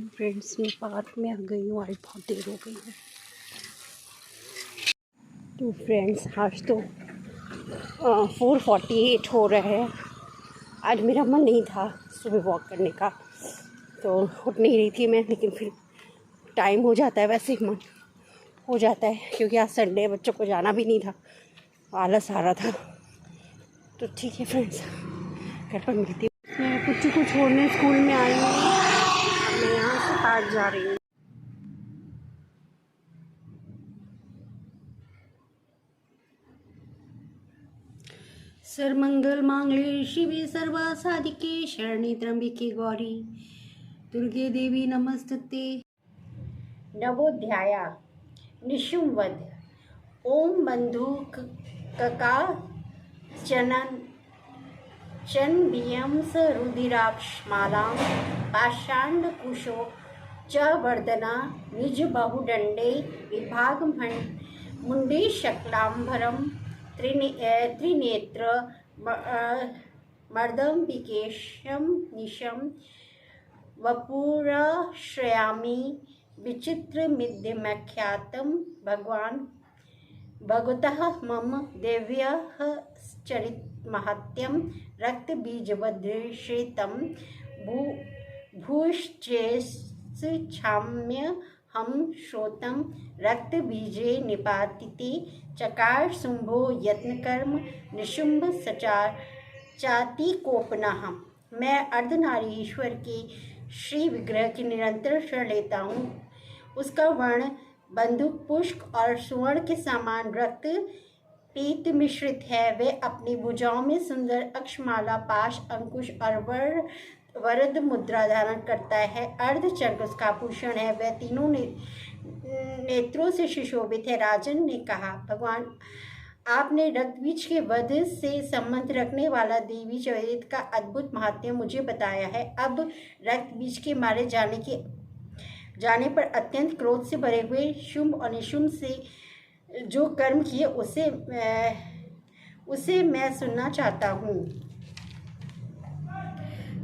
Friends, मैं park में आ गई हूँ। आज बहुत देर हो गई है। तो फ्रेंड्स, आज तो 4:48 हो रहे हैं। आज मेरा मन नहीं था सुबह वॉक करने का, तो उठ नहीं रही थी मैं, लेकिन फिर टाइम हो जाता है, वैसे ही मन हो जाता है, क्योंकि आज संडे, बच्चों को जाना भी नहीं था, आलस आ रहा था। तो ठीक है फ्रेंड्स, घर पर मिलती हूँ। मैं कुछ को छोड़ने स्कूल में आई हूँ। मैं यहाँ से पार्क जा रही हूँ। सर्वमंगल मांगल्ये शिवे सर्वासाधिके शरण्ये त्र्यंबके गौरी दुर्गे देवी नमस्तुते। नवोध्याय निशुम्भवध। ओम बंधुक कका चनन चन्बियंस रुधिराक्षमालां पाषाण्डकुशो च वर्धना निज बहुदंडे विभाग मुंडे शक्लांबरम त्रिनेत्र मर्दम्बिकेशं निशं वपुराश्रयामि विचित्रमिदमख्यातं भगवान् भगवतः मम देव्यः चरितमहत्यं रक्तबीजवदृशेतं भूश्चेत्क्षाम्य हम श्रोतं रक्तबीजे निपातिते चकार शुंभो यत्नकर्म निशुंभ सचार चाति कोपनः। मैं अर्धनारीश्वर के श्री विग्रह की निरंतर शरण लेता हूँ। उसका वर्ण बंदूक पुष्प और सुवर्ण के समान रक्त पीत मिश्रित है। वे अपनी भुजाओं में सुंदर अक्षमाला, पाश, अंकुश और वरद मुद्रा धारण करता है। अर्धचंद्र उसका भूषण है। वह तीनों नेत्रों से सुशोभित है। राजन ने कहा, भगवान, आपने रक्तबीज के वध से संबंध रखने वाला देवी चरित का अद्भुत महात्म्य मुझे बताया है। अब रक्तबीज के मारे जाने पर अत्यंत क्रोध से भरे हुए शुंभ और निशुंभ से जो कर्म किए उसे मैं सुनना चाहता हूँ।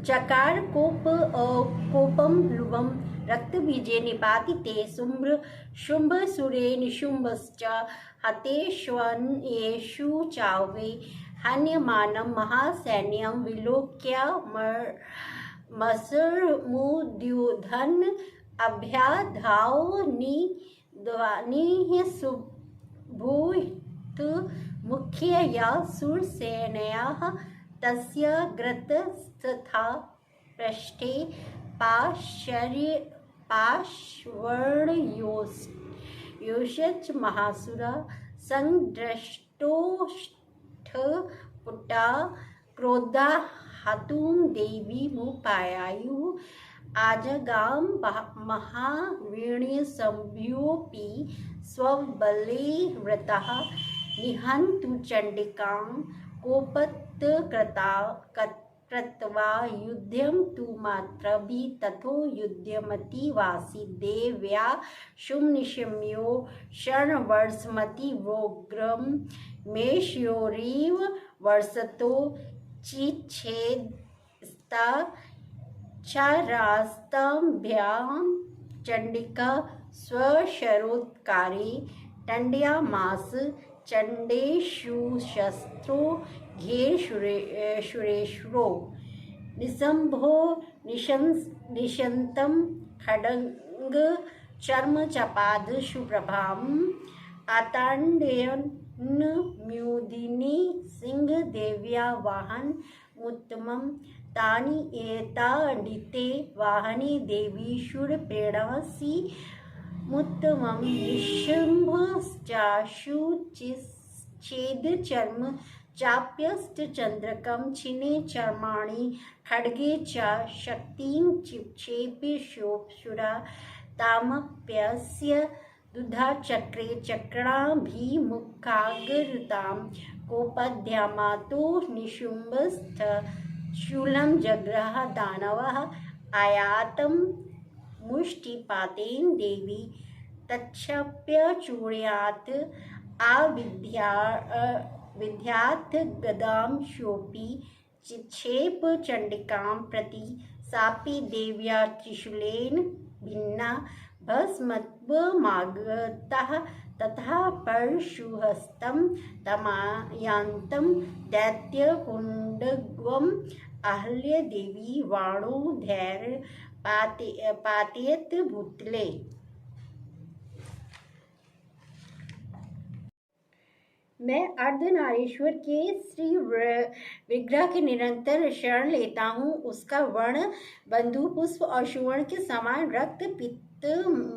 चकार कोपम लुबम रक्तबीजे निपातिते शुंभ सुरे निशुंभश्च हतेष्वन्येषु चावे हन्यमानं महासैन्यं विलोक्य मसर्मुद्युधन् अभ्याधावनिः सुभूत मुख्यया सुरसेनयाः तस्य ग्रतस्तथा पृष्ठे पार्श्वर्योश्च महासुरा संदृष्टोष्ठपुटा क्रोधा हतुं देवी मुपायायुः आजगाम महावीर्यसंभ्योऽपि स्वबले वृतः निहन्तु चण्डिकां कोपत्कृत्वा युध्यं तु मात्रभिः तथो युध्यमतिवासी देव्या शुम्निशम्यो शरणवर्षमतिवोग्रं मेषयोरिव वर्षतो चिच्छेदस्ता चारास्ताभ्यां चण्डिका स्वशरोत्कारे टण्डयामास चण्डेषु शस्त्रो घेशुरेश्वरो निशंभो निशंतं खड्ग चर्म चपाद सुप्रभाम् आताण्डयन् म्यूदिनी सिंह देव्या वाहन उत्तमं तानि एताडिते वाहने देवी शूरप्रेणासि मुत्तमं निशुम्भश्चाशु छेद चर्म चाप्यस्तचन्द्रकं छिने चर्माणि खड्गे च शक्तिं चिक्षेप्य शोभसुरा तामप्यस्य दुधाचक्रे चक्राभिमुखाग्रतां कोपद्यामातो निशुम्भस्थ शूलं जग्रह दानवः आयातं मुष्टिपातेन देवी तच्छप्य चूर्यात् विद्यात् गदां शोपि चिक्षेप चण्डिकां प्रति सापि देव्या त्रिशूलेन भिन्ना भस्मत्वमागताः तथा परशुहस्तं तमायान्तं दैत्यपुण्डगम् अहल्यदेवी वाणोधैर्य पातयेत भूतले। मैं अर्धनारीश्वर के श्री विग्रह के निरंतर शरण लेता हूँ। उसका वर्ण बंधु पुष्प और सुवर्ण के समान रक्त पित्त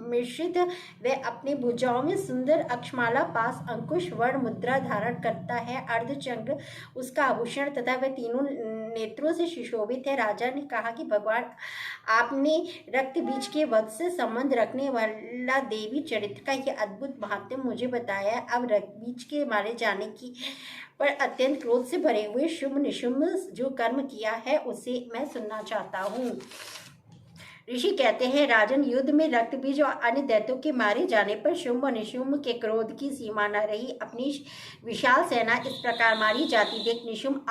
मिश्रित। वह अपने भुजाओं में सुंदर अक्षमाला पास अंकुश वर्ण मुद्रा धारण करता है। अर्धचंद्र उसका आभूषण तथा वह तीनों नेत्रों से सुशोभित है। राजा ने कहा कि भगवान, आपने रक्त बीज के वध से संबंध रखने वाला देवी चरित्र का यह अद्भुत महात्म्य मुझे बताया। अब रक्त बीज के मारे जाने की पर अत्यंत क्रोध से भरे हुए शुंभ निशुंभ जो कर्म किया है उसे मैं सुनना चाहता हूँ। ऋषि कहते हैं, राजन, युद्ध में रक्त बीज और अन्य दैत्यों के मारे जाने पर शुंभ और निशुंभ के क्रोध की सीमा न रही। अपनी विशाल सेना इस प्रकार मारी जाती देख निशुंभ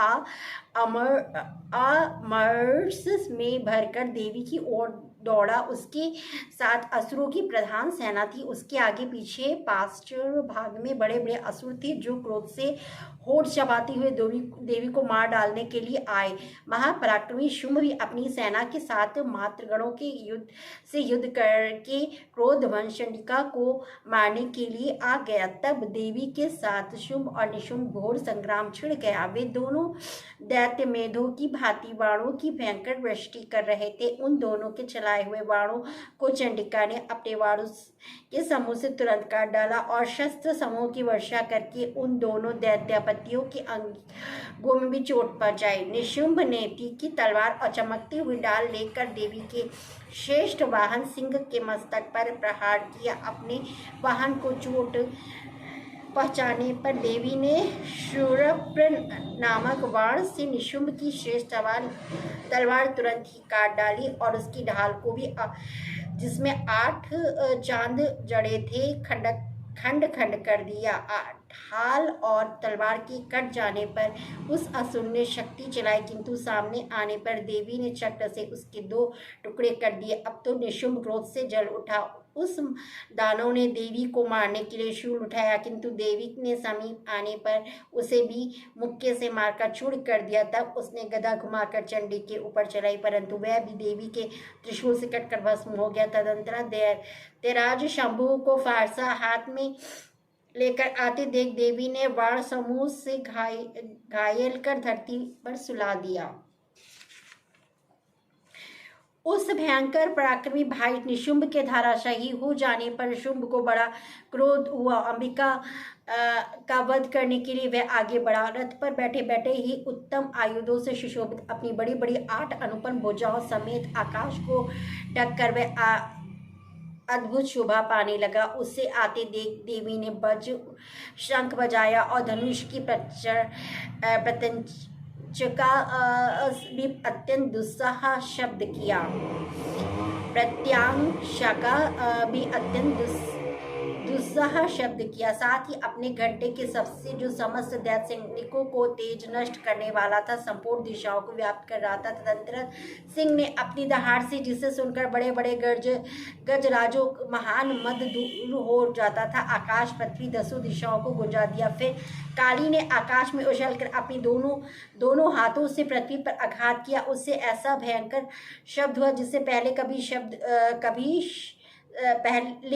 अमरस में भरकर देवी की ओर दौड़ा। उसके साथ असुरों की प्रधान सेना थी। उसके आगे पीछे पाश्चात्य भाग में बड़े बड़े असुर थे जो क्रोध से होठ चबाते हुए देवी को मार डालने के लिए आए। महापराक्रमी शुंभ भी अपनी सेना के साथ मातृगणों के युद्ध करके क्रोधवश चंडिका को मारने के लिए आ गया। तब देवी के साथ शुंभ और निशुंभ घोर संग्राम छिड़ गया। वे दोनों दैत्य मेढों की भांति बाणों की भयंकर वृष्टि कर रहे थे। उन दोनों के चलाए हुए बाणों को चंडिका ने अपने बाणों के समूह से तुरंत काट डाला और शस्त्र समूह की वर्षा करके उन दोनों दैत्यापतियों के अंगों में भी चोट पहुंचाई। निशुंभ ने तीखी तलवार और चमकती हुई डाल लेकर देवी के श्रेष्ठ वाहन सिंह के मस्तक पर प्रहार किया। अपने वाहन को चोट पहुंचाने पर देवी ने शूरप्र नामक बाण से निशुंभ की श्रेष्ठ तलवार तुरंत ही काट डाली और उसकी ढाल को भी, जिसमें 8 चांद जड़े थे, खंड खंड कर दिया। ढाल और तलवार के कट जाने पर उस असुर ने शक्ति चलाई, किंतु सामने आने पर देवी ने चक्र से उसके 2 टुकड़े कर दिए। अब तो निशुंभ क्रोध से जल उठा। उस दानव ने देवी को मारने के लिए शूल उठाया, किंतु देवी ने समीप आने पर उसे भी मुक्के से मारकर चूर कर दिया। तब उसने गदा घुमाकर चंडी के ऊपर चलाई, परंतु वह भी देवी के त्रिशूल से कटकर भस्म हो गया। तदंतरा देराज शंभु को फारसा हाथ में लेकर आते देख देवी ने बाण समूह से घायल कर धरती पर सुला दिया। उस भयंकर पराक्रमी भाई निशुंभ के धराशायी हो जाने पर शुंभ को बड़ा क्रोध हुआ। अंबिका का वध करने के लिए वह आगे बढ़ा। रथ पर बैठे बैठे ही उत्तम आयुधों से सुशोभित अपनी बड़ी बड़ी 8 अनुपम भुजाओं समेत आकाश को ढककर वह अद्भुत शोभा पाने लगा। उससे आते देख देवी ने वज्र शंख बजाया और धनुष की प्रत्यंचका भी अत्यंत दुस्साह शब्द किया। प्रत्यांशका भी अत्यंत दुस्साह शब्द किया। साथ ही अपने घंटे के सबसे जो समस्त दैत्य सैनिकों को तेज नष्ट करने वाला था, संपूर्ण दिशाओं को व्याप्त कर रहा था। तदंतर सिंह ने अपनी दहाड़ से, जिसे सुनकर बड़े बड़े गजराजों महान मद दूर हो जाता था, आकाश पृथ्वी 10 दिशाओं को गुंजा दिया। फिर काली ने आकाश में उछलकर अपनी दोनों हाथों से पृथ्वी पर आघात किया। उससे ऐसा भयंकर शब्द हुआ जिससे पहले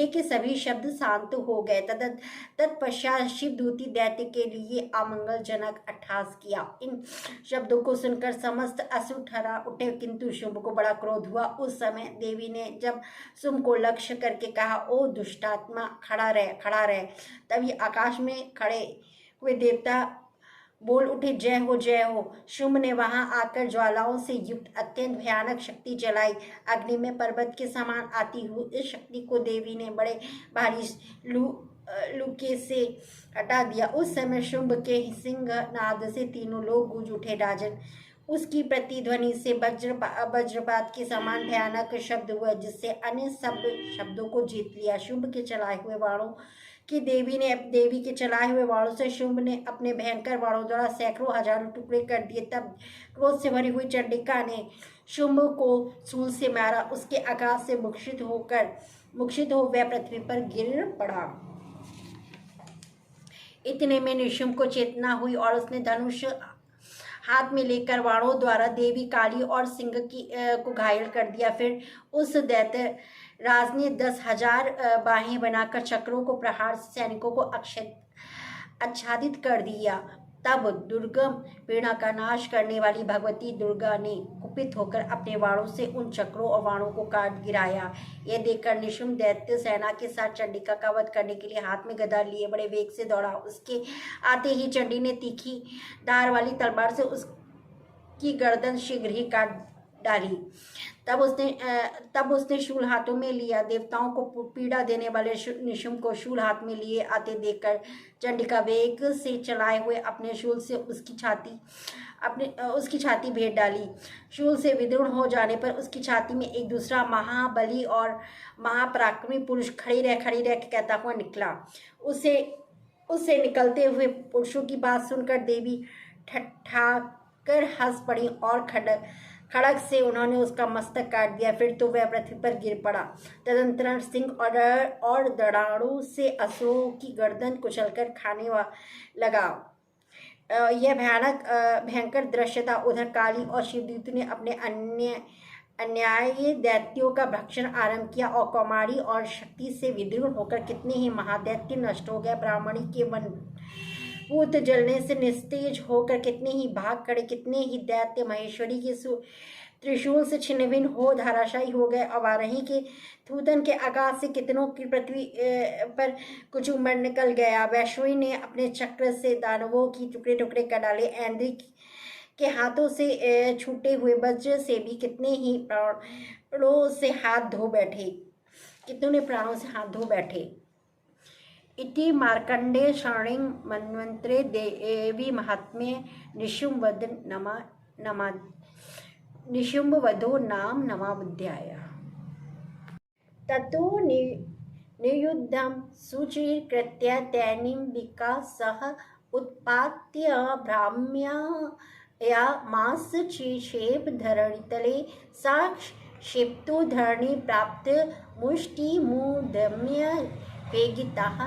के सभी शब्द शांत हो गए। तत्पश्चात शिवदूती दैत्य के लिए अमंगलजनक अट्टहास किया। इन शब्दों को सुनकर समस्त असुर ठरा उठे, किंतु शुंभ को बड़ा क्रोध हुआ। उस समय देवी ने जब शुंभ को लक्ष्य करके कहा, ओ दुष्टात्मा, खड़ा रह। तभी आकाश में खड़े हुए देवता बोल उठे, जय हो जय हो। शुंभ ने वहां आकर ज्वालाओं से युक्त अत्यंत भयानक शक्ति चलाई। अग्नि में पर्वत के समान आती हुई इस शक्ति को देवी ने बड़े भारी लूके से हटा दिया। उस समय शुंभ के सिंह नाद से तीनों लोग गूंज उठे। राजन, उसकी प्रतिध्वनि से वज्रपात के समान भयानक शब्द हुआ, जिससे अन्य सब शब्दों को जीत लिया। शुंभ के चलाए हुए बाणों कि देवी के चलाए हुए बाणों से शुंभ ने अपने भयंकर बाणों द्वारा सैकड़ों हजारों टुकड़े कर दिए। तब क्रोध से भरी हुई चंडिका ने शुंभ को शूल से मारा। उसके आघात से मूर्छित हो वह पृथ्वी पर गिर पड़ा। इतने में निशुंभ को चेतना हुई और उसने धनुष हाथ में लेकर बाणों द्वारा देवी काली और सिंह को घायल कर दिया। फिर उस दैत्य राज ने 10,000 बाहें बनाकर चक्रों को प्रहार से सैनिकों को आच्छादित कर दिया। तब दुर्गम पीड़ा का नाश करने वाली भगवती दुर्गा ने कुपित होकर अपने बाणों से उन चक्रों और बाणों को काट गिराया। यह देखकर निशुंभ दैत्य सेना के साथ चंडिका का वध करने के लिए हाथ में गदा लिए बड़े वेग से दौड़ा। उसके आते ही चंडी ने तीखी धार वाली तलवार से उसकी गर्दन शीघ्र ही काट डाली। तब उसने शूल हाथों में लिया। देवताओं को पीड़ा देने वाले निशुंभ को शूल हाथ में लिए आते देखकर चंडिका वेग से चलाए हुए अपने शूल से उसकी छाती भेद डाली। शूल से विदीर्ण हो जाने पर उसकी छाती में एक दूसरा महाबली और महापराक्रमी पुरुष खड़ी रह कहता हुआ निकला। उससे निकलते हुए पुरुषों की बात सुनकर देवी ठठाकर हंस पड़ी और खड़ग से उन्होंने उसका मस्तक काट दिया। फिर तो वह पृथ्वी पर गिर पड़ा। तदंतर सिंह और दड़ाड़ू से असुरों की गर्दन कुचलकर खाने लगा। यह भयंकर दृश्य था। उधर काली और शिवदूत ने अपने अन्यायी दैत्यों का भक्षण आरंभ किया और कौमारी और शक्ति से विदीर्ण होकर कितने ही महादैत्य नष्ट हो गए। ब्राह्मणी के मन भूत जलने से निस्तेज होकर कितने ही भाग खड़े। कितने ही दैत्य महेश्वरी के त्रिशूल से छिन्न भिन्न हो धराशायी हो गए। अवारही के थूथन के आघात से कितनों की पृथ्वी पर कुछ उमड़ निकल गया। वैष्णवी ने अपने चक्र से दानवों की टुकड़े टुकड़े कर डाले। ऐन्द्री के हाथों से छूटे हुए वज्र से भी कितने ही प्राणों से हाथ धो बैठे। इति मार्कंडेय शरणिं मन्वंतरे देवी महात्म्ये निशुम्भवधो नाम नवमोऽध्याय। ततो नियुद्धं सुचीकृत्य तैनिम्बिका सह उत्पात्य भ्राम्यमास चिक्षेप धरणितले। सा क्षिप्तो धरणी प्राप्त मुष्टिमुद्यम्य वेगितः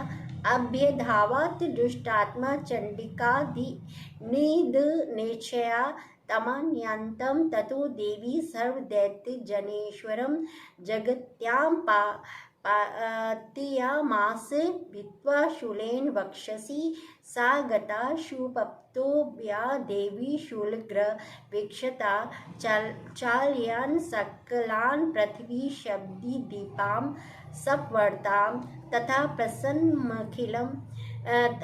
अभ्यधावत्। दुष्टात्मा चण्डिकाधिनिधनेच्छया तमान्यन्तं। ततो देवी सर्वदैत्यजनेश्वरं जगत्यां पातयामास भित्त्वा शूलेन वक्षसि। सा गता सुप्तो देवी शूलग्रवीक्षता चालयन् सकलान् पृथिवी शब्दिदीपां सपवर्तां। तथा प्रसन्नमखिलं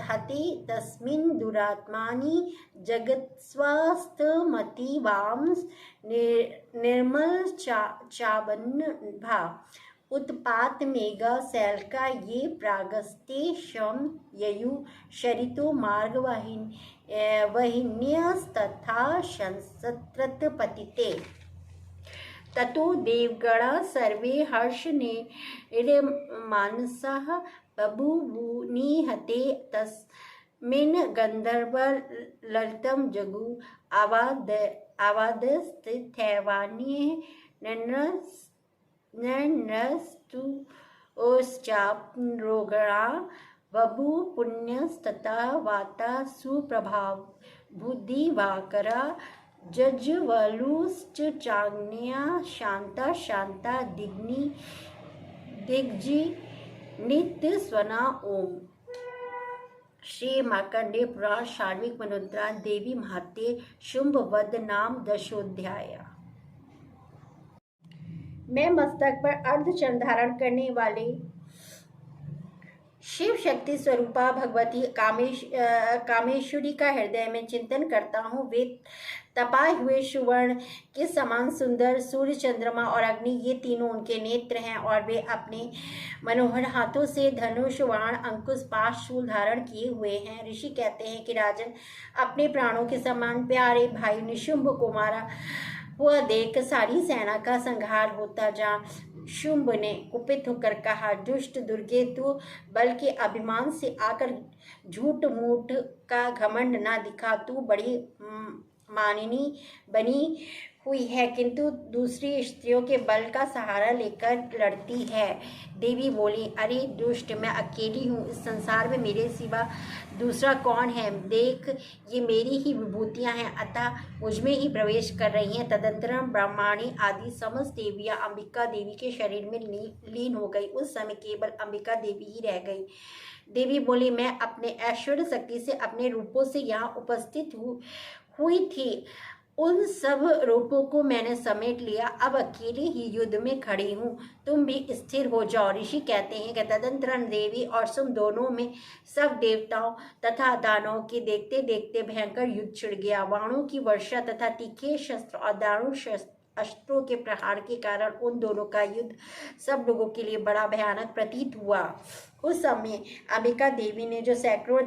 हते तस्मिन् दुरात्मानि जगत्स्वस्थमतीवां निर्मलचावन्नभा। उत्पात मेघा शैलका ये प्रागस्ते शम ययु शरितो मार्गवाहिन्यस्तथा संसत्रत पतिते। ततो देवगणा सर्वे हर्षनिर्मानसाः बभूवुनिहते। तस्मिन् गन्धर्वललितं जगु आवादस्तथैवान्ये नृनस्तुश्चाप्रोगणा बभूव पुण्यस्तथा वाता सुप्रभावबुद्धिवाकरा। जज्वलुश्च चाग्न्या शांता दिग्जिनित्यस्वना। ओम। श्री मार्कंडेय पुराण शार्विक मनोत्तरायण देवी महात्म्ये शुंभवध नाम दशोऽध्याय। मैं मस्तक पर अर्धचंद्र धारण करने वाले शिव शक्ति स्वरूपा भगवती कामेश्वरी का हृदय में चिंतन करता हूँ। वे तपाए हुए सुवर्ण के समान सुंदर सूर्य, चंद्रमा और अग्नि, ये तीनों उनके नेत्र हैं और वे अपने मनोहर हाथों से धनुष, बाण, अंकुश, पाश, शूल धारण किए हुए हैं। ऋषि कहते हैं कि राजन, अपने प्राणों के समान प्यारे भाई निशुंभ को मारा हुआ देख सारी सेना का संहार होता जा शुंभ ने कुपित होकर कहा, दुष्ट दुर्गे, तू बल के अभिमान से आकर झूठ मूठ का घमंड ना दिखा। तू बड़ी मानिनी बनी हुई है, किंतु दूसरी स्त्रियों के बल का सहारा लेकर लड़ती है। देवी बोली, अरे दुष्ट, मैं अकेली हूँ, इस संसार में मेरे सिवा दूसरा कौन है? देख, ये मेरी ही विभूतियाँ हैं, अतः मुझमें ही प्रवेश कर रही हैं। तदंतरम ब्रह्माणी आदि समस्त देवियाँ अंबिका देवी के शरीर में लीन हो गई। उस समय केवल अंबिका देवी ही रह गई। देवी बोली, मैं अपने ऐश्वर्य शक्ति से अपने रूपों से यहाँ उपस्थित हुई थी, उन सब रूपों को मैंने समेट लिया, अब अकेले ही युद्ध में खड़ी हूँ, तुम भी स्थिर हो जाओ। ऋषि कहते हैं कि तदंतरन देवी और सुम दोनों में सब देवताओं तथा दानवों के देखते देखते भयंकर युद्ध छिड़ गया। बाणों की वर्षा तथा तीखे शस्त्र और दारुण अस्त्रों के प्रहार के कारण उन दोनों का युद्ध सब लोगों के लिए बड़ा भयानक प्रतीत हुआ। उस समय अंबिका देवी ने जो सैकड़ों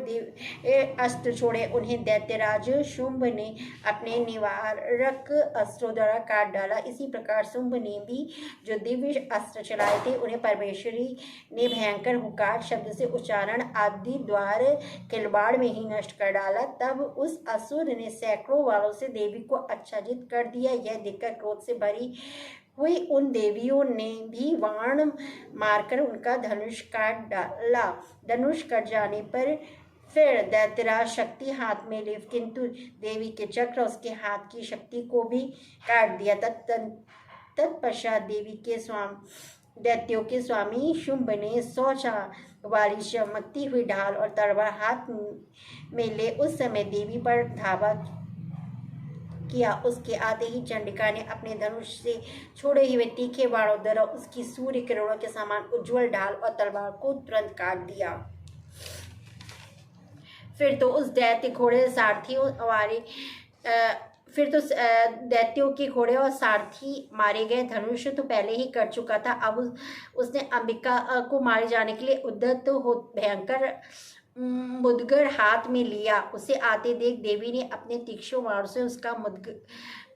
अस्त्र छोड़े, उन्हें दैत्यराज शुंभ ने अपने निवारक अस्त्रों द्वारा काट डाला। इसी प्रकार शुंभ ने भी जो दिव्य अस्त्र चलाए थे, उन्हें परमेश्वरी ने भयंकर हुकार शब्द से उच्चारण आदि द्वार किलबाड़ में ही नष्ट कर डाला। तब उस असुर ने सैकड़ों वालों से देवी को आच्छादित कर दिया। यह देखकर क्रोध से भरी हुई उन देवियों ने भी बाण मारकर उनका धनुष काट डाला। धनुष कट जाने पर फिर दैत्यराज शक्ति हाथ में ले, किंतु देवी के चक्र उसके हाथ की शक्ति को भी काट दिया। तत्पश्चात देवी के दैत्यों के स्वामी शुंभ ने 100 चाल वाली चमकती हुई ढाल और तलवार हाथ में ले उस समय देवी पर धावा किया। उसके आते ही चंडिका ने अपने धनुष से छोड़े हुए तीखे बाणों द्वारा उसकी सूर्य किरणों के समान उज्जवल ढाल और तलवार को तुरंत काट दिया। फिर तो उस दैत्य घोड़े सारथियों वाले दैत्यों के घोड़े और सारथी मारे गए। धनुष तो पहले ही कट चुका था, अब उसने अंबिका को मारे जाने के लिए उद्यत हो भयंकर मुदगर हाथ में लिया। उसे आते देख देवी ने अपने तीक्ष्ण बाण से उसका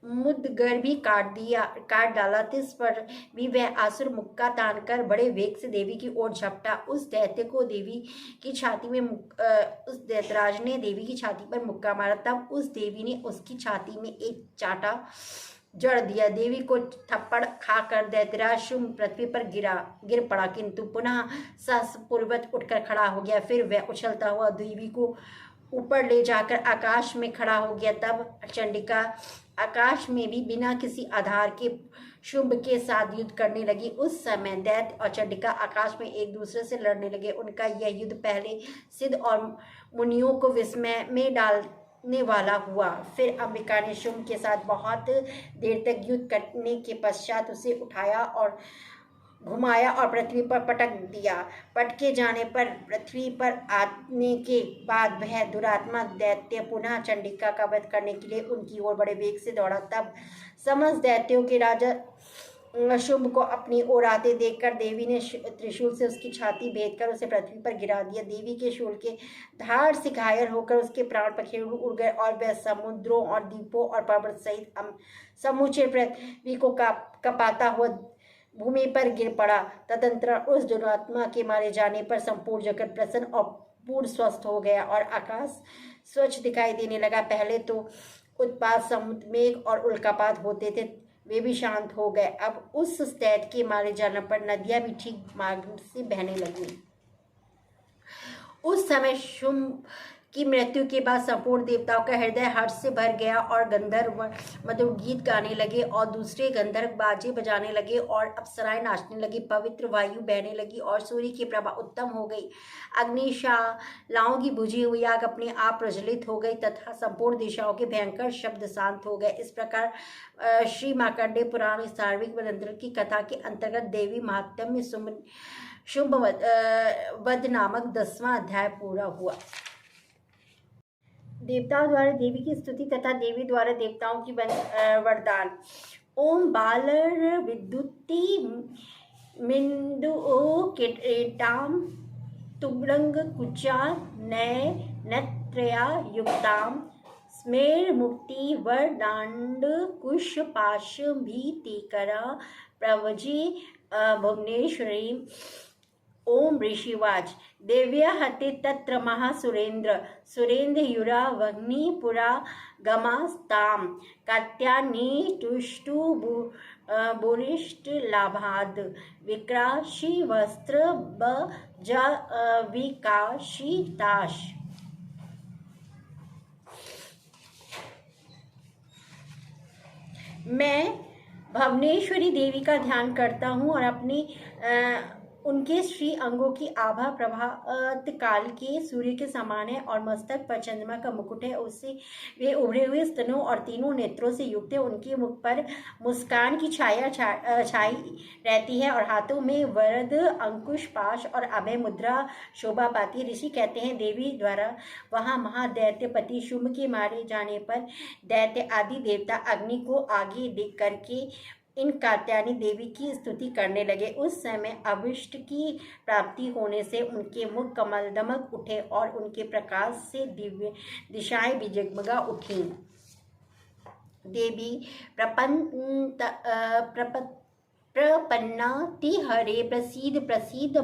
मुदगर भी काट डाला। इस पर भी वह आसुर मुक्का तानकर बड़े वेग से देवी की ओर झपटा। उस दैत्यराज ने देवी की छाती पर मुक्का मारा। तब उस देवी ने उसकी छाती में एक चाटा जड़ दिया। देवी को थप्पड़ खाकर दैत्यराज शुंभ पृथ्वी पर गिर पड़ा, किंतु पुनः साहसपूर्वक उठकर खड़ा हो गया। फिर वह उछलता हुआ देवी को ऊपर ले जाकर आकाश में खड़ा हो गया। तब चंडिका आकाश में भी बिना किसी आधार के शुंभ के साथ युद्ध करने लगी। उस समय दैत्य और चंडिका आकाश में एक दूसरे से लड़ने लगे। उनका यह युद्ध पहले सिद्ध और मुनियों को विस्मय में डालने वाला हुआ। फिर अंबिका ने शुंभ के साथ बहुत देर तक युद्ध करने के पश्चात उसे उठाया और घुमाया और पृथ्वी पर पटक दिया। पटके जाने पर पृथ्वी पर आने के बाद वह दुरात्मा दैत्य पुनः चंडिका का वध करने के लिए उनकी ओर बड़े वेग से दौड़ा। तब समस्त दैत्यों के राजा शुंभ को अपनी ओर आते देखकर देवी ने त्रिशूल से उसकी छाती भेदकर उसे पृथ्वी पर गिरा दिया। देवी के शूल के धार से घायल होकर उसके प्राण पखेरु उड़ गए और वह समुद्रों और द्वीपों और पर्वत सहित समूचे पृथ्वी को कपाता हुआ भूमि पर गिर पड़ा। तदंतर उस दुरात्मा के मारे जाने पर संपूर्ण जगत प्रसन्न और पूर्ण स्वस्थ हो गया और आकाश स्वच्छ दिखाई देने लगा। पहले तो उत्पात समुद्र मेघ और उल्कापात होते थे, वे भी शांत हो गए। अब उस दैत्य के मारे जाने पर नदियां भी ठीक मार्ग से बहने लगी। उस समय शुंभ की मृत्यु के बाद संपूर्ण देवताओं का हृदय हर्ष से भर गया और गंधर्व मधुर गीत गाने लगे और दूसरे गंधर्व बाजे बजाने लगे और अप्सराएं नाचने लगी। पवित्र वायु बहने लगी और सूर्य की प्रभा उत्तम हो गई। अग्निशालाओं की बुझी हुई आग अपने आप प्रज्वलित हो गई तथा संपूर्ण दिशाओं के भयंकर शब्द शांत हो गए। इस प्रकार श्री मार्कंडेय पुराण सार्वरिक वदंत्र की कथा के अंतर्गत देवी महात्म्य शुंभ वध नामक 10वां अध्याय पूरा हुआ। देवताओं द्वारा देवी की स्तुति तथा देवी द्वारा देवताओं की वरदान। ओम बालर विद्युति मिंदु किरीटाम तुंगरंग कुचा नय नत्रया युक्ताम स्मेर मुक्ति वरदांड कुश पाश भीतिकरा प्रवजे भुवनेश्वरी। ओम ऋषिवाच देव्या हते तत्र महासुरेन्द्र सुरेन्द्रयुरा वह्निपुरा गमास्ताम कात्यायनी तुष्टु बुरिष्ट लाभाद विक्राशी वस्त्र विकाशी ताश। मैं भुवनेश्वरी देवी का ध्यान करता हूँ और अपनी उनके श्री अंगों की आभा प्रभात काल के सूर्य के समान है और मस्तक पर चंद्रमा का मुकुट है। उससे वे उभरे हुए स्तनों और तीनों नेत्रों से युक्त है। उनके मुख पर मुस्कान की छाया छाई रहती है और हाथों में वरद अंकुश पाश और अभय मुद्रा शोभा पाती है। ऋषि कहते हैं देवी द्वारा वहाँ महादैत्यपति शुंभ के मारे जाने पर दैत्य आदि देवता अग्नि को आगे देख करके इन कात्यायनी देवी की स्तुति करने लगे। उस समय अभिष्ट की प्राप्ति होने से उनके मुख कमल दमक उठे और उनके प्रकाश से दिव्य दिशाएं भी जगमगा उठी। देवी प्रपन्ना हरे प्रसीद प्रसीद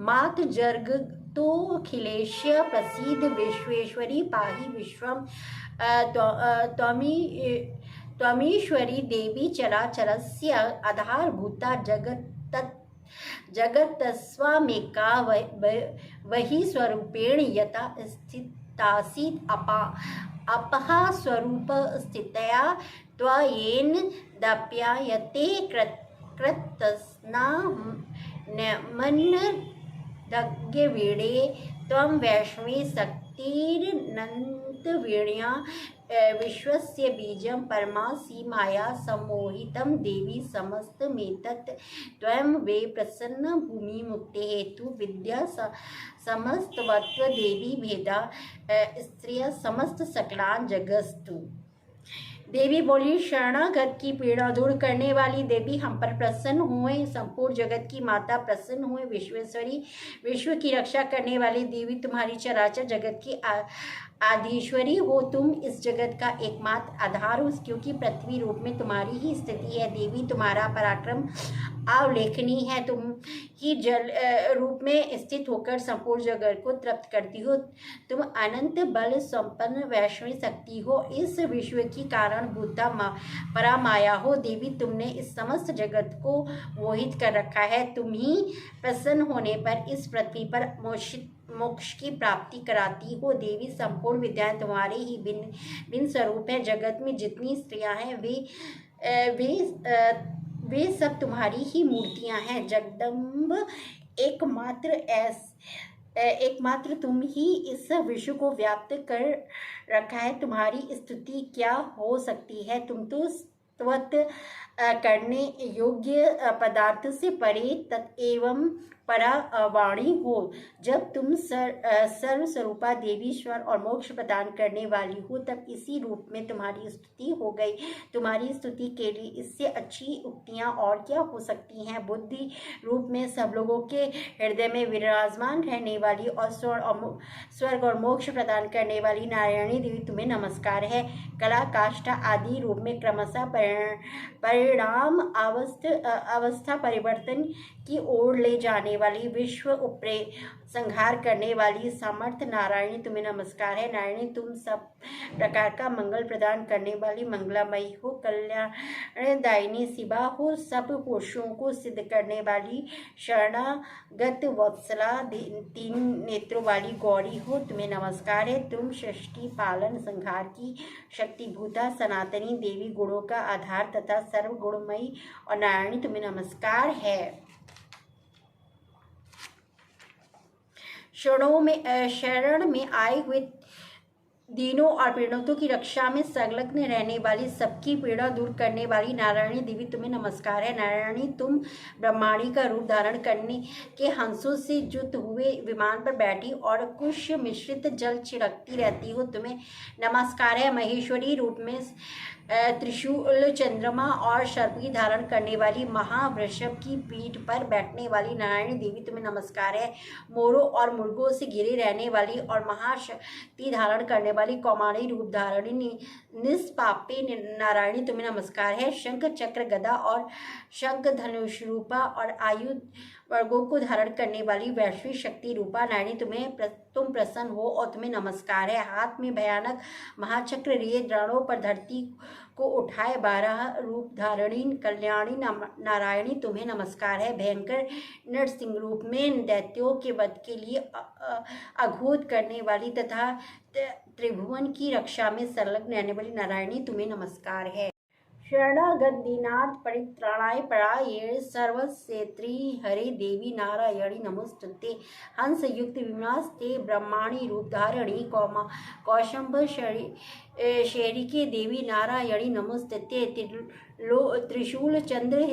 मात जर्ग तो खिलेश्य प्रसीद विश्वेश्वरी पाहि विश्वम त्वमीश्वरी देवी चराचरस्य आधारभूता जगत्स्वामेका वही स्वरूपेण यथा स्थितासीत् अपहा स्वरूप स्थितया त्वयेन दप्यायते कृतस्ना मन्नदज्ञवीणे त्वं वैष्णवी शक्तिरनन्तवीर्या विश्वस्य बीजं परमा सीमाया सम्मोहितं देवी समस्तमेतत् त्वं वे प्रसन्न भूमिमुक्ते हेतु विद्या समस्तवत्व देवी भेदा स्त्रिय समस्त सकलान जगस्तु। देवी बोली शरणागत की पीड़ा दूर करने वाली देवी हम पर प्रसन्न हुए। संपूर्ण जगत की माता प्रसन्न हुए। विश्वेश्वरी विश्व की रक्षा करने वाली देवी तुम्हारी चराचर जगत की आदिश्वरी हो। तुम इस जगत का एकमात्र आधार हो क्योंकि पृथ्वी रूप में तुम्हारी ही स्थिति है। देवी तुम्हारा पराक्रम अवलेखनीय है। तुम ही जल रूप में स्थित होकर संपूर्ण जगत को तृप्त करती हो। तुम अनंत बल संपन्न वैष्णवी शक्ति हो। इस विश्व की कारण भूता परामाया हो। देवी तुमने इस समस्त जगत को मोहित कर रखा है। तुम ही प्रसन्न होने पर इस पृथ्वी पर मोक्ष की प्राप्ति कराती हो। देवी संपूर्ण विद्याएं तुम्हारे ही भिन्न स्वरूप है। जगत में जितनी स्त्रियां हैं वे सब तुम्हारी ही मूर्तियां हैं। जगदम्ब एकमात्र तुम ही इस विश्व को व्याप्त कर रखा है। तुम्हारी स्तुति क्या हो सकती है। तुम तो स्तुति करने योग्य पदार्थ से परे तत्एवं परा वाणी हो। जब तुम सर्वस्वरूपा देवीश्वर और मोक्ष प्रदान करने वाली हो तब इसी रूप में तुम्हारी स्तुति हो गई। तुम्हारी स्तुति के लिए इससे अच्छी उक्तियां और क्या हो सकती हैं। बुद्धि रूप में सब लोगों के हृदय में विराजमान रहने वाली और स्वर्ग और मोक्ष प्रदान करने वाली नारायणी देवी तुम्हें नमस्कार है। कला काष्ठा आदि रूप में क्रमशः परिणाम अवस्था परिवर्तन की ओर ले जाने वाली विश्व उपरे संहार करने वाली सामर्थ्य नारायणी तुम्हें नमस्कार है। नारायणी तुम सब प्रकार का मंगल प्रदान करने वाली मंगलामयी हो। कल्याणदायिनी शिवा हो। सब पुरुषों को सिद्ध करने वाली शरणागत वत्सला तीन नेत्रों वाली गौरी हो। तुम्हें नमस्कार है। तुम सृष्टि पालन संहार की शक्तिभूता सनातनी देवी गुणों का आधार तथा सर्व गुणमयी और नारायणी तुम्हें नमस्कार है। शरण में आए हुए दीनों और पीड़ितों की रक्षा में संलग्न रहने वाली सबकी पीड़ा दूर करने वाली नारायणी देवी तुम्हें नमस्कार है। नारायणी तुम ब्रह्माणी का रूप धारण करने के हंसों से युक्त हुए विमान पर बैठी और कुश मिश्रित जल छिड़कती रहती हो। तुम्हें नमस्कार है। महेश्वरी रूप में त्रिशूल, चंद्रमा और सर्प की धारण करने वाली, महावृषभ की पीठ पर बैठने वाली नारायणी देवी तुम्हें नमस्कार है। मोरों और मुर्गों से घिरे रहने वाली और महाशक्ति धारण करने वाली, कौमारी रूप धारणी निष्पापी नारायणी तुम्हें नमस्कार है। शंख, चक्र, गदा और शंख धनुष रूपा और आयु वर्गों को धारण करने वाली वैश्विक शक्ति रूपा नारायणी तुम प्रसन्न हो और तुम्हें नमस्कार है। हाथ में भयानक महाचक्र लिए रणों पर धरती को उठाए 12 रूप धारणी कल्याणी नारायणी तुम्हें नमस्कार है। भयंकर नरसिंह रूप में दैत्यों के वध के लिए अघोष करने वाली तथा त्रिभुवन की रक्षा में संलग्न रहने वाली नारायणी तुम्हें नमस्कार है। शरणागत दीनार्थ परित्राणाय परायण सर्वक्षेत्री हरे देवी नारायणी नमोस्तुते। हंस युक्त विमलास्ते ब्रह्माणी रूप धारणी कौशंभ शेरी के देवी नारायणी नमोस्तुते। त्रिशूल चंद्र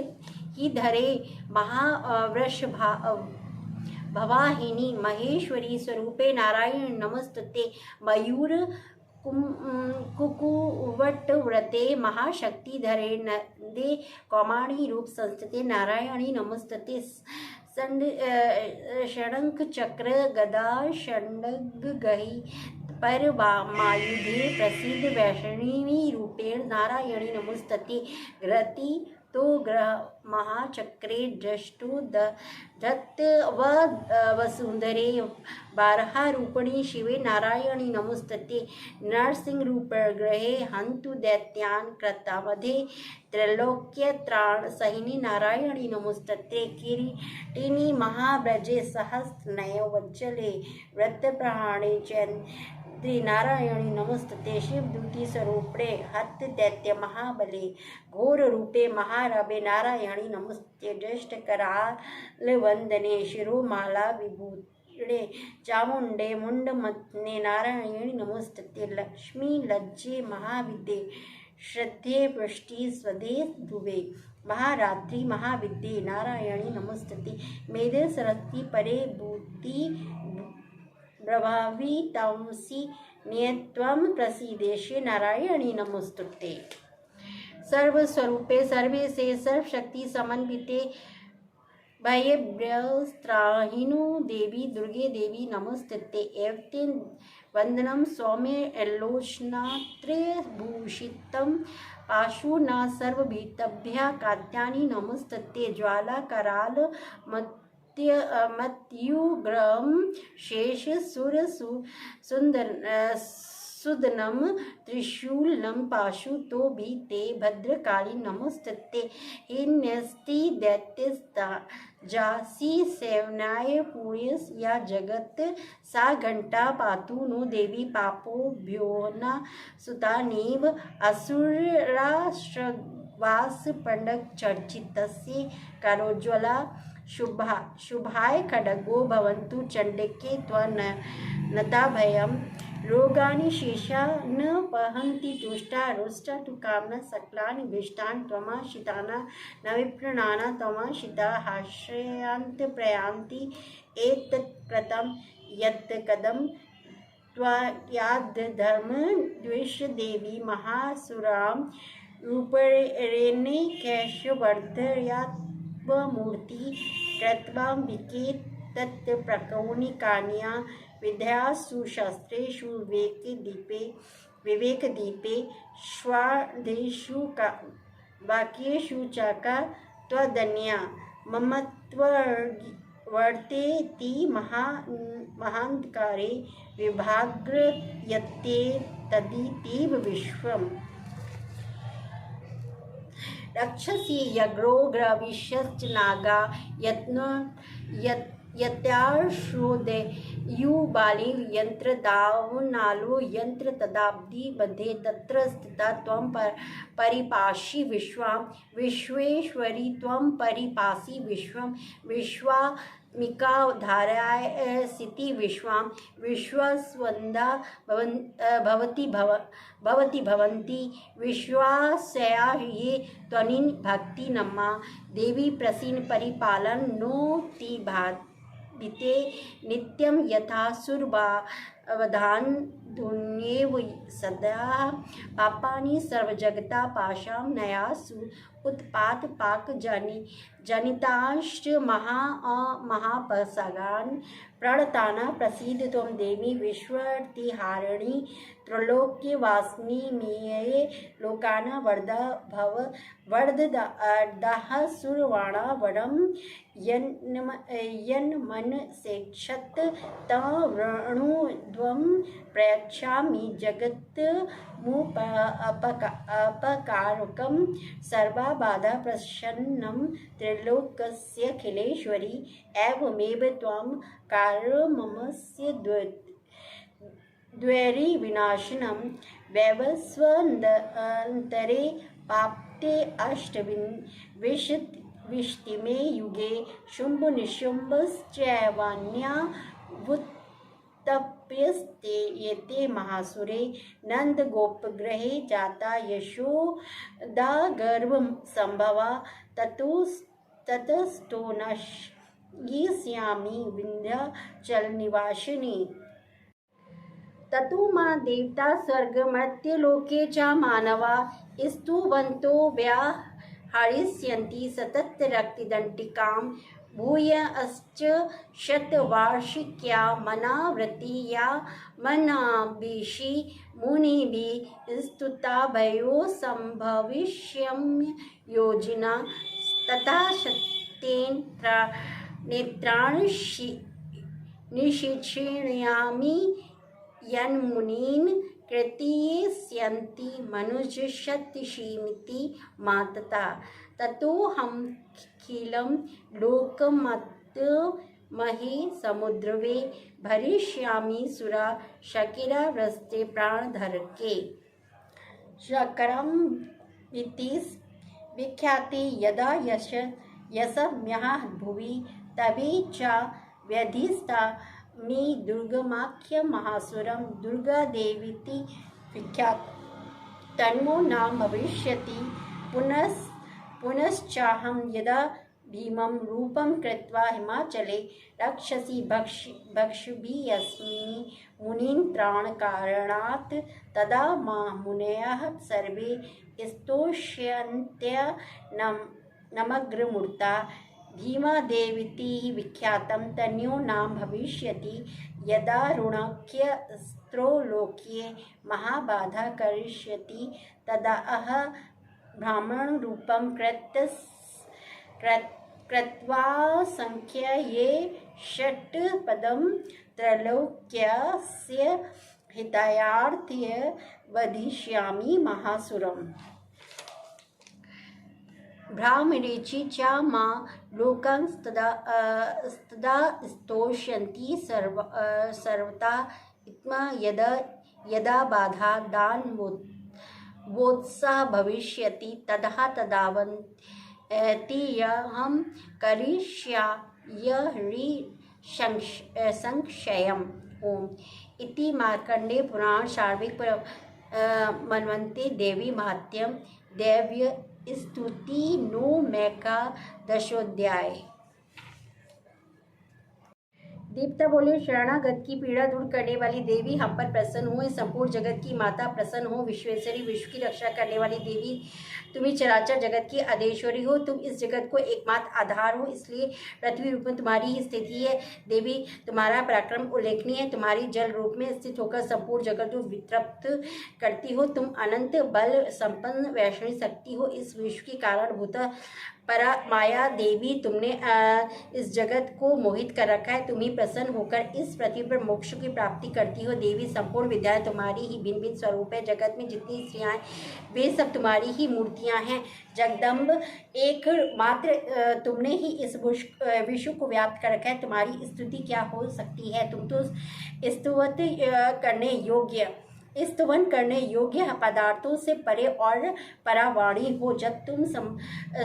की धरे महावृष भवाहिनी महेश्वरी स्वरूपे नारायण नमोस्तुते। मयूर कुकुवट व्रते महाशक्ति धरे नंदे कौमाणी रूप संस्थिते नारायणी नमोस्तुते। षडंक चक्र गदा षडंग गही पर मायुधे प्रसिद्ध वैष्णवी रूपेण नारायणी नमोस्तुते। घृति तो ग्रह महाचक्रे दृष्टु धत्त वसुंधरे 12 रूपिणी शिवे नारायणी नमोस्तुते। नरसिंह रूप ग्रहे हंतु दैत्यान कृतामधे त्रैलोक्य त्राण सहिनी नारायणी नमोस्तुते। किरीटिनी महाव्रजे सहस्रनय वज्जले व्रतप्रहाणे चैत्री नारायणी नमोस्तुते। शिवदूती स्वरूपे हत दैत्य महाबले घोर रूपे महारवे नारायणी नमोस्तुते। दृष्ट कराल वंदने शिरोमाला विभूषणे चामुंडे मुंडमथने नारायणी नमोस्तुते। लक्ष्मी लज्जे महाविद्ये श्रद्धे पृष्टि स्वदे ध्रुवे महारात्रि महाविद्ये नारायणी नमोस्तुते। मेधे सरस्वती परे भूति प्रभावी तमसी नियत्वं प्रसीदेशे नारायणी नमोस्तुते। सर्वस्वरूपे सर्वे से सर्वशक्ति समन्विते भयभ्यस्त्राहिनो देवी दुर्गे देवी नमोस्तुते। एवं वंदनम सौम्य लोचनात्रयभूषितं पाशुना सर्वभीतभ्या कात्यायनी नमोस्तुते। ज्वाला कराल मत्युग्रम शेष सुर सुदनम त्रिशूलम पाशु तो भी ते भद्रकाली नमोस्तुते। हिन्यस्ति दैत्यस्ता जासी सेवनाय पूर्यस या जगत सा घंटा पातु नो देवी पापोभ्यो न सुतानेव असुराश्रवास पंडक चर्चितस्य करोज्ज्वला शुभाय खड्गो भवन्तु चंडिके त्वनता भयम्। रोगानि शेषा न पहन्ति तुष्टा रुष्टा तु कामना सकलानि भीष्टानि त्वमाश्रिताना न विप्रणाना त्वमाश्रिता हास्यान्त प्रयान्ति एतत्कृतं यत्कदं त्वयाद्धर्म द्वेष देवी महासुरां रूपरेणे कैशवर्धयात्मूर्ति कृत्वाम्बिके तत्प्रकौनिकान्या विद्यासु शास्त्रेषु विवेकदीपे स्वादेषु वाक्येषु चाका त्वदन्या ममत्वर्तेति महान्धकारे विभाग्यते तदितीव विश्वम्। रक्षसी यज्ञोग्रविश्यश्च नागा यत्याश्रोदयुबाली यंत्रदावनालो यंत्र तदाब्धि बधे तत्र स्थिता त्वं परिपाशी विश्वां विश्वेश्वरी त्वं परिपासी विश्वं विश्वामिका धारयसि विश्वां विश्वस्वन्दा भवति भवन्ति विश्वास्या ये त्वनिन् भक्ति नमा। देवी प्रसीन परिपालन नो ति भाते नित्यं यथा अवधान धुन्येव सदा पापानि सर्वजगता पाशां नयासु उत्पात पाक जनिताश्च महापसागान् प्रणताना प्रसीद त्वं देवी विश्वतिहारिणी त्रैलोक्यवासिनी मेये लोकाना वरदा भव वरददाः सुरवाणा वरं यन्मनसेक्षत तं वृणुध्वं प्रयच्छामि जगत्मुपकारकं सर्वाबाधा प्रशन्नं त्रैलोक्यस्यखिलेश्वरी एवमेव त्वं कार्यममस्य द्वैरिविनाशनं वैवस्वन्तरे पाप्ते अष्टविंशतिमे युगे शुम्भनिशुम्भश्चैवान्यावुत्तप्यस्ते एते महासुरे नन्दगोपगृहे जाता यशोदागर्भसम्भवा ततस्तो नश्यिष्यामि विन्ध्याचलनिवासिनी। ततो मां देवता स्वर्गमर्त्यलोके च मानवा स्तुवन्तो व्याहरिष्यन्ति सततरक्तदण्डिकां भूयश्च शतवार्षिक्या मनावृत्ति या मनाभिषि मुनिभिः स्तुता भयो सम्भविष्यम्योजिना तथा सत्येन नेत्राणि निशीक्षणयामि यन्मुनीन् कृतीयस्यन्ति मनुजशतशीमिति मातता ततोऽहमखिलं लोकमत्महे समुद्रवे भरिष्यामि सुरा शकिरावृष्टे प्राणधरके। शकरं इति विख्याते यदा यशम्यः भुवि तवे च व्यधिस्ता मी दुर्गमाख्य महासुरं दुर्गादेवीति विख्यात तन्मो नाम भविष्यति पुनश्चाहं यदा भीमं रूपं कृत्वा हिमाचले रक्षसि भक्षभिस्मि मुनीन् त्राणकारणात् तदा मां मुनयः सर्वे स्तोष्यन्त्यनमग्रमूर्ता भीमादेवीति विख्यातं तन्यो नाम भविष्यति यदारुणाख्यस्त्रोलोक्ये महाबाधा करिष्यति तदा ब्राह्मणरूपं कृत्वा संख्यये षट्पदं त्रैलोक्यस्य हितायार्थय वदिष्यामि महासुरम्। ब्राह्मणेचि च मां लोकांस्तदा स्तोष्यन्ति सर्वथा इत्मा यदा बाधा दानवोत्साह भविष्यति तदावन्त्यहं करिष्यामि संक्षयम्। ओम इति मार्कण्डेय पुराण शार्विक मन्वन्ते देवी महात्म्यं दैव्य स्तुति नो मैकादशोऽध्याय। देवता बोले, शरणागत की पीड़ा दूर करने वाली देवी हम पर प्रसन्न हो, संपूर्ण जगत की माता प्रसन्न हो, विश्वेश्वरी विश्व की रक्षा करने वाली देवी तुम्ही चराचर जगत की आदेश्वरी हो, तुम इस जगत को एकमात्र आधार हो, इसलिए पृथ्वी रूप में तुम्हारी ही स्थिति है। देवी तुम्हारा पराक्रम उल्लेखनीय है, तुम्हारी जल रूप में स्थित होकर संपूर्ण जगत को वितृप्त करती हो, तुम अनंत बल संपन्न वैष्णवी शक्ति हो, इस विश्व की कारणभूत परा माया देवी तुमने इस जगत को मोहित कर रखा है, तुम ही प्रसन्न होकर इस पृथ्वी पर मोक्ष की प्राप्ति करती हो। देवी संपूर्ण विद्याएं तुम्हारी ही भिन्न भिन्न स्वरूप है, जगत में जितनी स्त्रियां वे सब तुम्हारी ही मूर्तियां हैं। जगदम्ब एक मात्र तुमने ही इस विश्व को व्याप्त कर रखा है, तुम्हारी स्तुति क्या हो सकती है। तुम तो स्तुवन करने योग्य पदार्थों से परे और परावाणी हो। जब तुम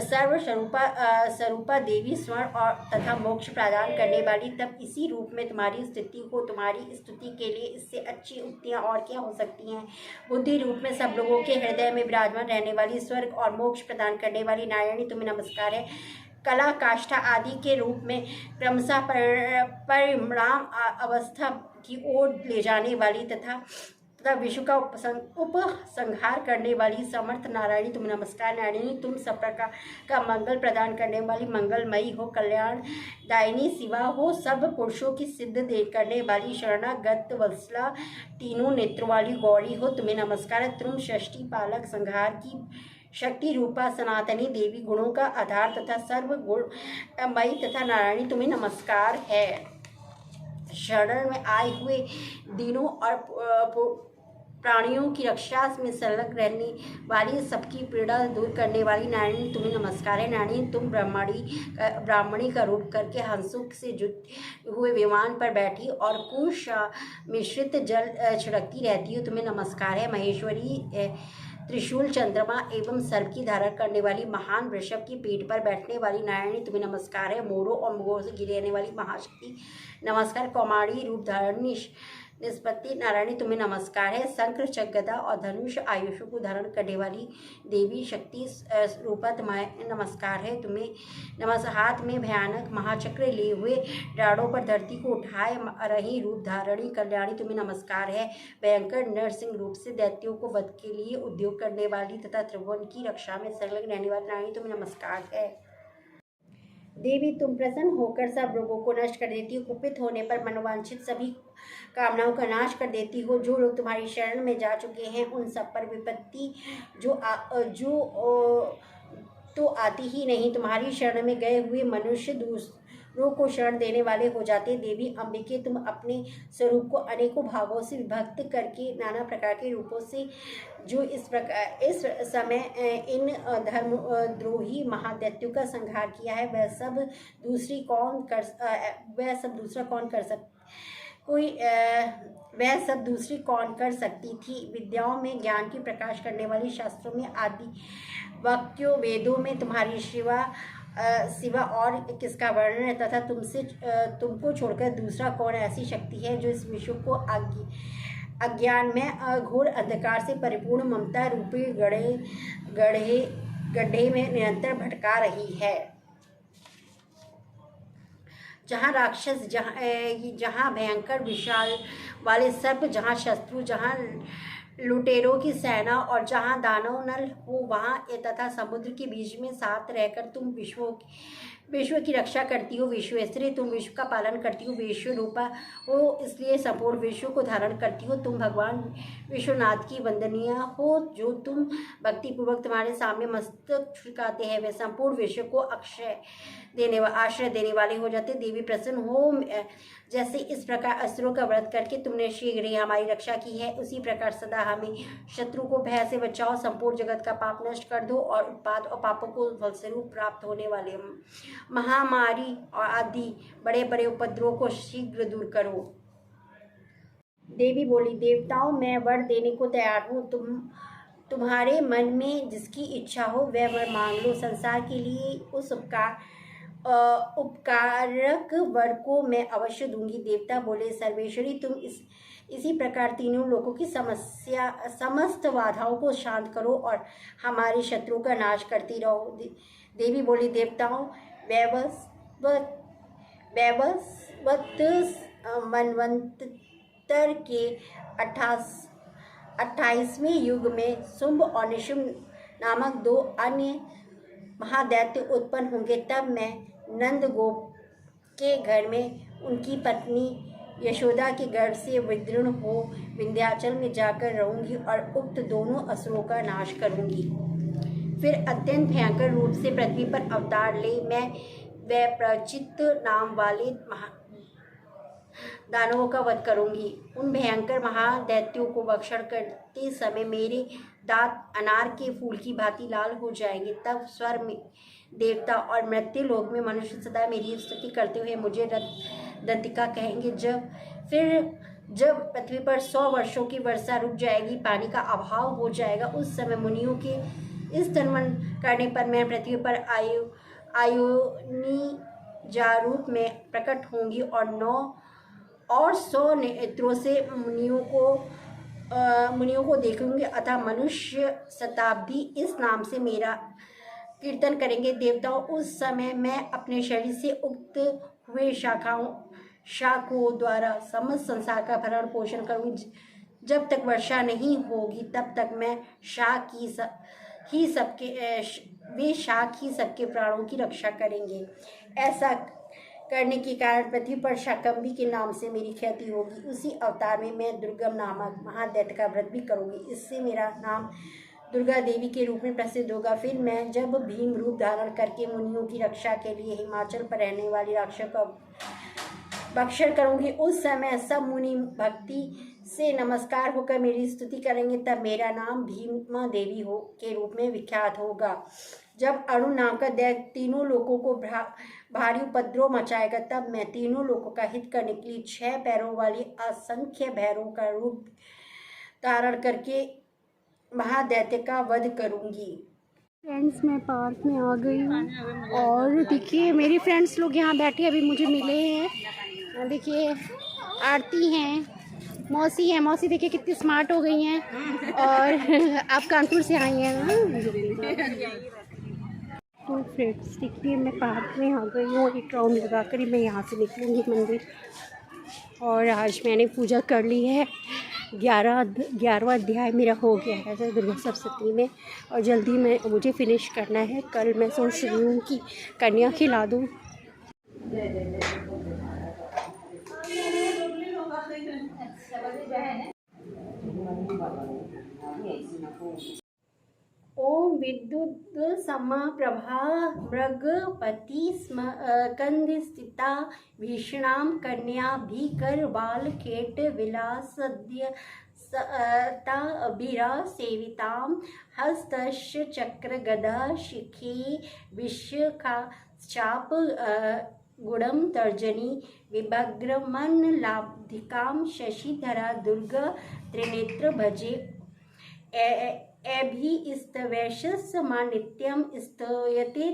सर्वस्वरूपा देवी स्वर्ण और तथा मोक्ष प्रदान करने वाली, तब इसी रूप में तुम्हारी स्थिति हो। तुम्हारी स्तुति के लिए इससे अच्छी उक्तियाँ और क्या हो सकती हैं। बुद्धि रूप में सब लोगों के हृदय में विराजमान रहने वाली, स्वर्ग और मोक्ष प्रदान करने वाली नारायणी, तुम्हें नमस्कार है। कला काष्ठा आदि के रूप में क्रमशः परिणाम अवस्था की ओर ले जाने वाली तथा विश्व का उपसंहार करने वाली समर्थ नारायणी तुम्हें नमस्कार। नारायणी तुम सब प्रकार का मंगल प्रदान करने वाली मंगलमयी हो, कल्याण दायिनी शिवा हो, सब पुरुषों की सिद्ध दे करने वाली शरणागत वत्सला, तीनों नेत्रों वाली गौरी हो, तुम्हें नमस्कार। तुम षष्ठी पालक संहार की शक्ति रूपा सनातनी देवी, गुणों का आधार तथा सर्व गुणमयी तथा नारायणी तुम्हें नमस्कार है। शरण में आए हुए दीनों और प्राणियों की रक्षा में संलग्न रहने वाली, सबकी पीड़ा दूर करने वाली नारायणी तुम्हें नमस्कार है। नारायणी तुम ब्राह्मणी का रूप करके हंसों से जुटे हुए विमान पर बैठी और कुश मिश्रित जल छिड़कती रहती हो, तुम्हें नमस्कार है। महेश्वरी त्रिशूल चंद्रमा एवं सर्प की धारण करने वाली, महान वृषभ की पीठ पर बैठने वाली नारायणी तुम्हें नमस्कार है। मोरों और मुगों से घिरी रहने वाली महाशक्ति नमस्कार। कौमारी रूप धारण निष्पत्ति नारायणी तुम्हें नमस्कार है। शंकर चक्र गदा और धनुष आयुषों को धारण करने वाली देवी शक्ति रूपा तुम्हें नमस्कार है। तुम्हें हाथ में भयानक महाचक्र लिए हुए डाड़ों पर धरती को उठाए रही रूप धारणी कल्याणी तुम्हें नमस्कार है। भयंकर नरसिंह रूप से दैत्यों को वध के लिए उद्योग करने वाली तथा त्रिभुवन की रक्षा में संलग्न रहने वाली नारायणी तुम्हें नमस्कार है। देवी तुम प्रसन्न होकर सब रोगों को नष्ट कर देती हो, कुपित होने पर मनोवांछित सभी कामनाओं का नाश कर देती हो। जो लोग तुम्हारी शरण में जा चुके हैं उन सब पर विपत्ति तो आती ही नहीं। तुम्हारी शरण में गए हुए मनुष्य दूसरों को शरण देने वाले हो जाते। देवी अंबिके तुम अपने स्वरूप को अनेकों भागों से विभक्त करके नाना प्रकार के रूपों से जो इस समय इन धर्मद्रोही महादैत्यों का संहार किया है, वह सब दूसरी कौन कर सकती थी। विद्याओं में ज्ञान की प्रकाश करने वाली, शास्त्रों में आदि वाक्यों वेदों में तुम्हारी सिवा और किसका वर्णन है, तथा तुमको छोड़कर दूसरा कौन ऐसी शक्ति है जो इस विश्व को अज्ञान में घोर अंधकार से परिपूर्ण ममता रूपी गड्ढे में निरंतर भटका रही है। जहाँ राक्षस, जहाँ भयंकर विशाल वाले सर्प, जहाँ शत्रु, जहाँ लुटेरों की सेना और जहाँ दानव नल हो वहाँ तथा समुद्र के बीच में साथ रहकर तुम विश्व की रक्षा करती हो। विश्वेश्वरी तुम विश्व का पालन करती हो। विश्व रूपा हो इसलिए संपूर्ण विश्व को धारण करती हो। तुम भगवान विश्वनाथ की वंदनीय हो। जो तुम भक्तिपूर्वक तुम्हारे सामने मस्तक झुकाते हैं वे संपूर्ण विश्व को आश्रय देने वाले हो जाते। देवी प्रसन्न हो। जैसे इस प्रकार असुरों का व्रत करके तुमने शीघ्र ही हमारी रक्षा की है, उसी प्रकार सदा हमें शत्रु को भय से बचाओ। संपूर्ण जगत का पाप नष्ट कर दो और उत्पात और पापों को फलस्वरूप प्राप्त होने वाले महामारी और आदि बड़े बड़े उपद्रवों को शीघ्र दूर करो। देवी बोली, देवताओं मैं वर देने को तैयार हूँ। तुम्हारे मन में जिसकी इच्छा हो वह वर मांग लो। संसार के लिए उस उपकारक वर को मैं अवश्य दूंगी। देवता बोले, सर्वेश्वरी तुम इसी प्रकार तीनों लोगों की समस्त बाधाओं को शांत करो और हमारे शत्रुओं का नाश करती रहो। देवी बोली, देवताओं वैवस्वत मनवंतर के 28वें युग में शुंभ और निशुंभ नामक 2 अन्य महादैत्य उत्पन्न होंगे। तब मैं नंद गोप के घर में उनकी पत्नी यशोदा के गर्भ से विदीर्ण हो विंध्याचल में जाकर रहूंगी और उक्त दोनों असुरों का नाश करूंगी। फिर अत्यंत भयंकर रूप से पृथ्वी पर अवतार ले मैं वैप्रचित नाम वाले दानवों का वध करूंगी। उन भयंकर महादैत्यों को भक्षण करते समय मेरे दांत अनार के फूल की भांति लाल हो जाएंगे। तब स्वर्ग में देवता और मृत्यु लोक में मनुष्य सदा मेरी स्तुति करते हुए मुझे दंतिका कहेंगे। जब पृथ्वी पर 100 वर्षों की वर्षा रुक जाएगी, पानी का अभाव हो जाएगा, उस समय मुनियों के स्तनमन करने पर मैं पृथ्वी पर आयोनी जारूप में प्रकट होंगी और 100 नेत्रों से मुनियों को देखूंगी। अतः मनुष्य शताब्दी इस नाम से मेरा कीर्तन करेंगे। देवताओं उस समय मैं अपने शरीर से उक्त हुए शाखाओं शाकों द्वारा समस्त संसार का भरण पोषण करूँगी। जब तक वर्षा नहीं होगी तब तक मैं शाक ही सबके वे शाक ही सबके प्राणों की रक्षा करेंगे। ऐसा करने के कारण पृथ्वी पर शाकंभी के नाम से मेरी ख्याति होगी। उसी अवतार में मैं दुर्गम नामक महादैत्य का व्रत भी करूँगी। इससे मेरा नाम दुर्गा देवी के रूप में प्रसिद्ध होगा। फिर मैं जब भीम रूप धारण करके मुनियों की रक्षा के लिए हिमाचल पर रहने वाली राक्षस का भक्षण करूँगी, उस समय सब मुनि भक्ति से नमस्कार होकर मेरी स्तुति करेंगे। तब मेरा नाम भीमा देवी के रूप में विख्यात होगा। जब अरुण नाम का दैत्य तीनों लोगों को भारी उपद्रव मचाएगा, तब मैं तीनों लोगों का हित करने के लिए 6 पैरों वाली असंख्य भैरवों का रूप धारण करके महादैत्य का वध करूंगी। फ्रेंड्स, मैं पार्क में आ गई हूँ और देखिए मेरे फ्रेंड्स लोग यहाँ बैठे अभी मुझे मिले हैं। देखिए आरती हैं, मौसी हैं। मौसी देखिए कितनी स्मार्ट हो गई हैं और आप कानपुर से आई हैं ना। तो फ्रेंड्स देखिए मैं पार्क में आ गई हूँ। एक राउंड लगा कर ही मैं यहाँ से निकलूँगी मंदिर। और आज मैंने पूजा कर ली है। 11वां अध्याय मेरा हो गया है दुर्गा सप्तमी में और जल्दी मुझे फिनिश करना है। कल मैं सोच रही हूँ कि कन्या खिला दूँ। ओम विद्युत समाप्रभा मृगपति स्कंद स्थिता भीषणां कन्या भीकर बाल केट विलासद्य ताभिरा सेवितां हस्तस्य चक्र गदा शिखे विश्वखा चाप गुणम तर्जनी विभग्रमन लाब्धिकां शशिधरा दुर्गा त्रिनेत्र भजे एभिस्तवैशस्मा नित्यं स्तूयते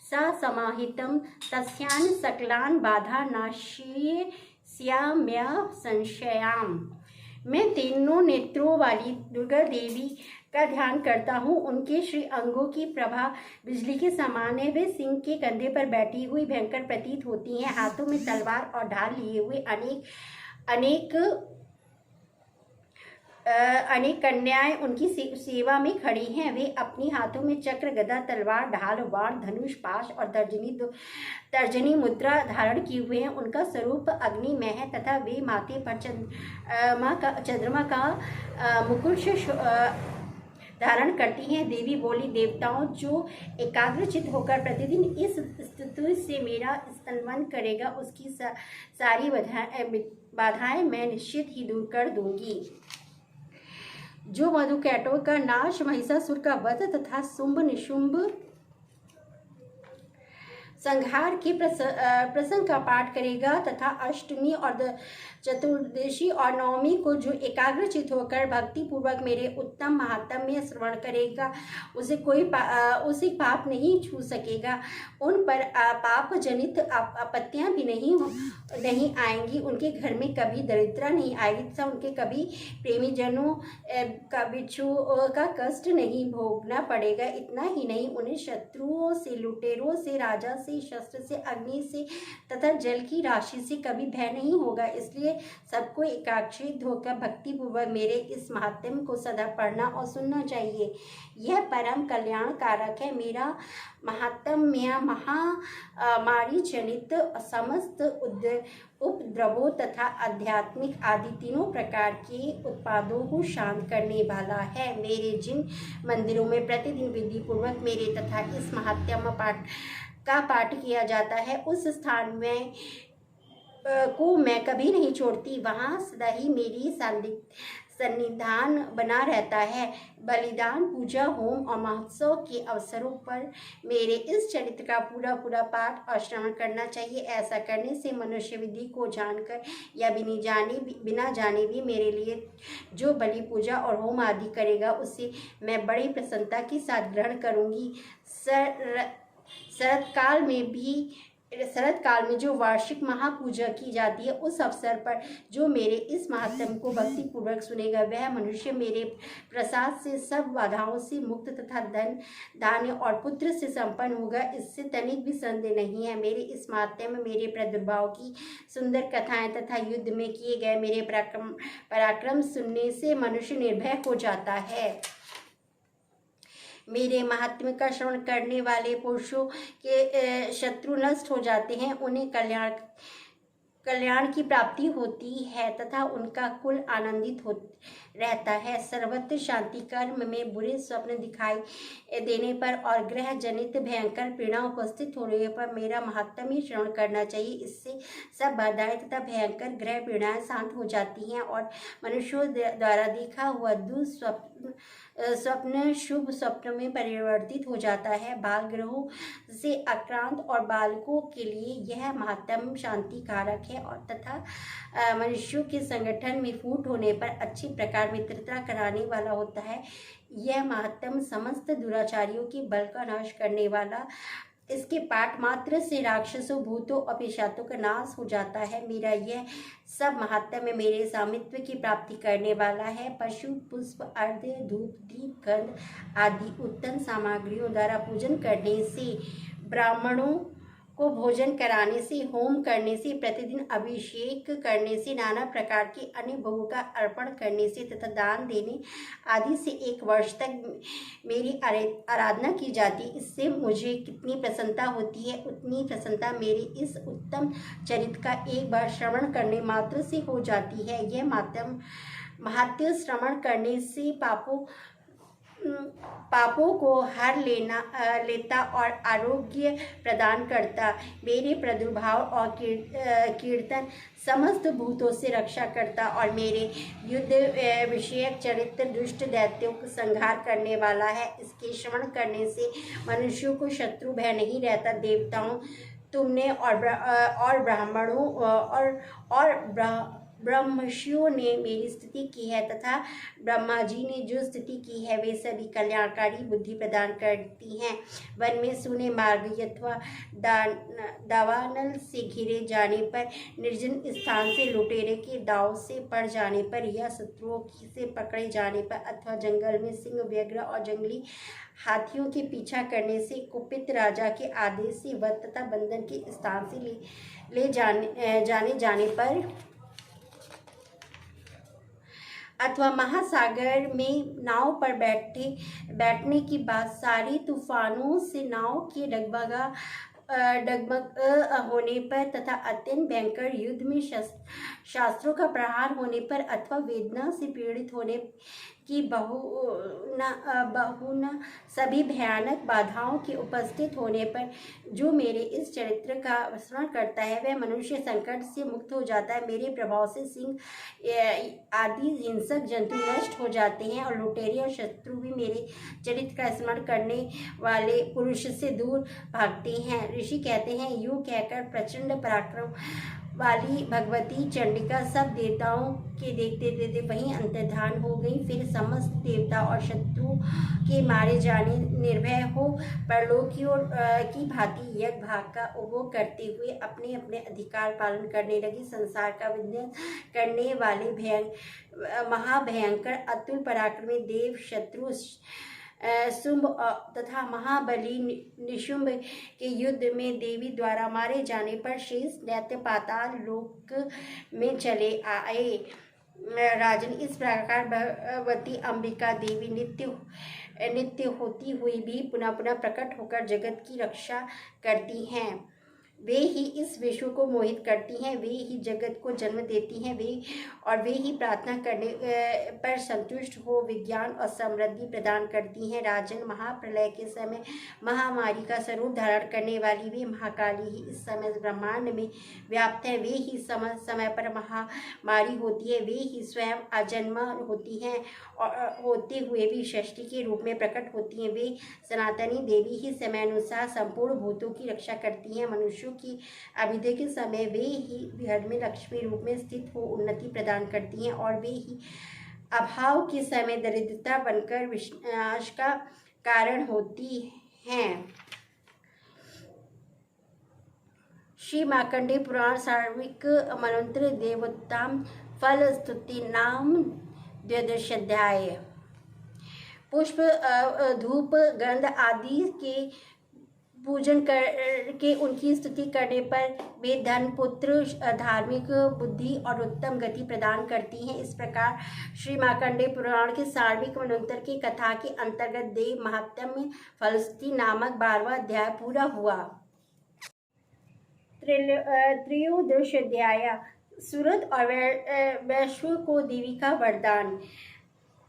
सा समाहितं तस्यान् सकलान् बाधा नाशयिष्याम्य संशयाम्। मैं तीनों नेत्रों वाली दुर्गा देवी का ध्यान करता हूँ। उनके श्री अंगों की प्रभा बिजली के समान है। वे सिंह के कंधे पर बैठी हुई भयंकर प्रतीत होती हैं। हाथों में तलवार और ढाल लिए हुए अनेक कन्याएं उनकी सेवा में खड़ी हैं। वे अपनी हाथों में चक्र गदा तलवार ढाल बाण धनुष पाश और तर्जनी मुद्रा धारण किए हुए हैं। उनका स्वरूप अग्निमय है तथा वे माथे पर चंद्रमा का मुकुट धारण करती हैं। देवी बोली, देवताओं जो एकाग्रचित होकर प्रतिदिन इस स्तुति से मेरा स्तनवन करेगा, उसकी सारी बाधाएं मैं निश्चित ही दूर कर दूंगी। जो मधुकैटों का नाश, महिषासुर का वध तथा शुंभ निशुंभ संहार के प्रसंग का पाठ करेगा तथा अष्टमी और चतुर्दशी और नवमी को जो एकाग्रचित होकर भक्ति पूर्वक मेरे उत्तम महात्म्य श्रवण करेगा, उसे पाप नहीं छू सकेगा। उन पर पाप जनित आपत्तियां भी नहीं आएंगी। उनके घर में कभी दरिद्रता नहीं आएगी तथा उनके कभी प्रेमी जनों का बिच्छू का कष्ट नहीं भोगना पड़ेगा। इतना ही नहीं, उन्हें शत्रुओं से, लुटेरों से, राजा से, शस्त्र से, अग्नि से तथा जल की राशि से कभी भय नहीं होगा। इसलिए सबको एकाग्रचित होकर भक्ति पूर्वक मेरे इस महात्म्य को सदा पढ़ना और सुनना चाहिए। यह परम कल्याण कारक है। मेरा महात्म्य महामारी जनित समस्त उपद्रवों तथा आध्यात्मिक आदि तीनों प्रकार के उत्पादों को शांत करने वाला है। मेरे जिन मंदिरों में प्रतिदिन विधि पूर्वक मेरे तथा इस महात्म्य पाठ किया जाता है, उस स्थान में को मैं कभी नहीं छोड़ती। वहाँ सदा ही मेरी सन्निधान बना रहता है। बलिदान, पूजा, होम और महोत्सव के अवसरों पर मेरे इस चरित्र का पूरा पाठ और श्रवण करना चाहिए। ऐसा करने से मनुष्य विधि को जानकर या बिना जाने भी मेरे लिए जो बलि, पूजा और होम आदि करेगा, उसे मैं बड़ी प्रसन्नता के साथ ग्रहण करूँगी। शरतकाल में भी शरद काल में जो वार्षिक महापूजा की जाती है, उस अवसर पर जो मेरे इस महात्म को भक्ति पूर्वक सुनेगा, वह मनुष्य मेरे प्रसाद से सब बाधाओं से मुक्त तथा धन धान्य और पुत्र से संपन्न होगा। इससे तनिक भी संदेह नहीं है। मेरे इस महात्म में मेरे प्रादुर्भाव की सुंदर कथाएं तथा युद्ध में किए गए मेरे पराक्रम सुनने से मनुष्य निर्भय हो जाता है। मेरे महात्म्य का श्रवण करने वाले पुरुषों के शत्रु नष्ट हो जाते हैं, उन्हें कल्याण की प्राप्ति होती है तथा उनका कुल आनंदित हो रहता है। सर्वत्र शांति कर्म में बुरे स्वप्न दिखाई देने पर और ग्रह जनित भयंकर पीड़ा उपस्थित होने पर मेरा महात्म्य श्रवण करना चाहिए। इससे सब बाधाएं तथा भयंकर ग्रह पीड़ाएं शांत हो जाती हैं और मनुष्यों द्वारा देखा हुआ स्वप्न शुभ स्वप्न में परिवर्तित हो जाता है। बाल ग्रहों से आक्रांत और बालकों के लिए यह महात्म शांति कारक है और तथा मनुष्यों के संगठन में फूट होने पर अच्छी प्रकार मित्रता कराने वाला होता है। यह महात्म समस्त दुराचारियों के बल का नाश करने वाला, इसके पाठ मात्र से राक्षसों भूतों और पिशाचों का नाश हो जाता है। मेरा यह सब महात्म्य मेरे स्वामित्व की प्राप्ति करने वाला है। पशु पुष्प अर्घ्य धूप दीप गंध आदि उत्तम सामग्रियों द्वारा पूजन करने से, ब्राह्मणों को भोजन कराने से, होम करने से, प्रतिदिन अभिषेक करने से, नाना प्रकार के अन्य भोगों का अर्पण करने से तथा दान देने आदि से 1 वर्ष तक मेरी आराधना की जाती। इससे मुझे कितनी प्रसन्नता होती है, उतनी प्रसन्नता मेरे इस उत्तम चरित्र का एक बार श्रवण करने मात्र से हो जाती है। यह महात्म्य श्रवण करने से पापों को हर लेता और आरोग्य प्रदान करता। मेरे प्रादुर्भाव और कीर्तन समस्त भूतों से रक्षा करता और मेरे युद्ध विषयक चरित्र दुष्ट दैत्यों को संहार करने वाला है। इसके श्रवण करने से मनुष्यों को शत्रु भय नहीं रहता। देवताओं तुमने और ब्राह्मणों और ब्रह्मर्षियों ने मेरी स्तुति की है तथा ब्रह्मा जी ने जो स्तुति की है वे सभी कल्याणकारी बुद्धि प्रदान करती हैं। वन में सूने मार्ग अथवा दावानल से घिरे जाने पर, निर्जन स्थान से लुटेरे के दाव से पड़ जाने पर या शत्रुओं से पकड़े जाने पर अथवा जंगल में सिंह व्याघ्र और जंगली हाथियों के पीछा करने से, कुपित राजा के आदेश से वध तथा बंधन के स्थान से ले जाने पर अथवा महासागर में नाव पर बैठने की बाद सारी तूफानों से नाव के डगमग होने पर तथा अत्यंत भयंकर युद्ध में शास्त्रों का प्रहार होने पर अथवा वेदना से पीड़ित होने की बहुना सभी भयानक बाधाओं के उपस्थित होने पर जो मेरे इस चरित्र का स्मरण करता है वह मनुष्य संकट से मुक्त हो जाता है। मेरे प्रभाव से सिंह आदि हिंसक जंतु नष्ट हो जाते हैं और लुटेरे और शत्रु भी मेरे चरित्र का स्मरण करने वाले पुरुष से दूर भागते हैं। ऋषि कहते हैं, यूँ कहकर प्रचंड पराक्रम वाली भगवती चंडिका सब देवताओं के देखते देखते वहीं अंतर्धान हो गई। फिर समस्त देवता और शत्रु के मारे जाने निर्भय हो परलोकियों की भांति यज्ञ भाग का उपभोग करते हुए अपने अपने अधिकार पालन करने लगी। संसार का विध्वंस करने वाले महाभयंकर अतुल पराक्रमी देव शत्रु शुंभ तथा महाबली निशुंभ के युद्ध में देवी द्वारा मारे जाने पर शेष दैत्य पाताल लोक में चले आए। राजन, इस प्रकार भगवती अंबिका देवी नित्य होती हुई भी पुनः पुनः प्रकट होकर जगत की रक्षा करती हैं। वे ही इस विश्व को मोहित करती हैं, वे ही जगत को जन्म देती हैं, वे ही प्रार्थना करने पर संतुष्ट हो विज्ञान और समृद्धि प्रदान करती हैं। राजन, महाप्रलय के समय महामारी का स्वरूप धारण करने वाली वे महाकाली ही इस समय ब्रह्मांड में व्याप्त है। वे ही समय पर महामारी होती है, वे ही स्वयं अजन्मा होती हैं और होते हुए भी षष्ठी के रूप में प्रकट होती हैं। वे सनातनी देवी ही समय अनुसार संपूर्ण भूतों की रक्षा करती हैं। मनुष्यों की अभ्युदय के समय वे ही घर में लक्ष्मी रूप में स्थित हो उन्नति प्रदान करती हैं और वे ही अभाव के समय दरिद्रता बनकर विनाश का कारण होती हैं। श्री मार्कंडेय पुराण सार्विक मनोत्र देवोत्तम फल स्तुति नाम द्वादशाध्याय। पुष्प धूप गंध आदि के पूजन करके उनकी स्तुति करने पर वे धन पुत्र धार्मिक बुद्धि और उत्तम गति प्रदान करती हैं। इस प्रकार श्री मार्कंडेय पुराण के सार्विक मनोत्तर की कथा के अंतर्गत देव महात्म्य फलस्तुति नामक 12वां अध्याय पूरा हुआ। त्रयोदश अध्याय सूरत और वैश्व को देवी का वरदान।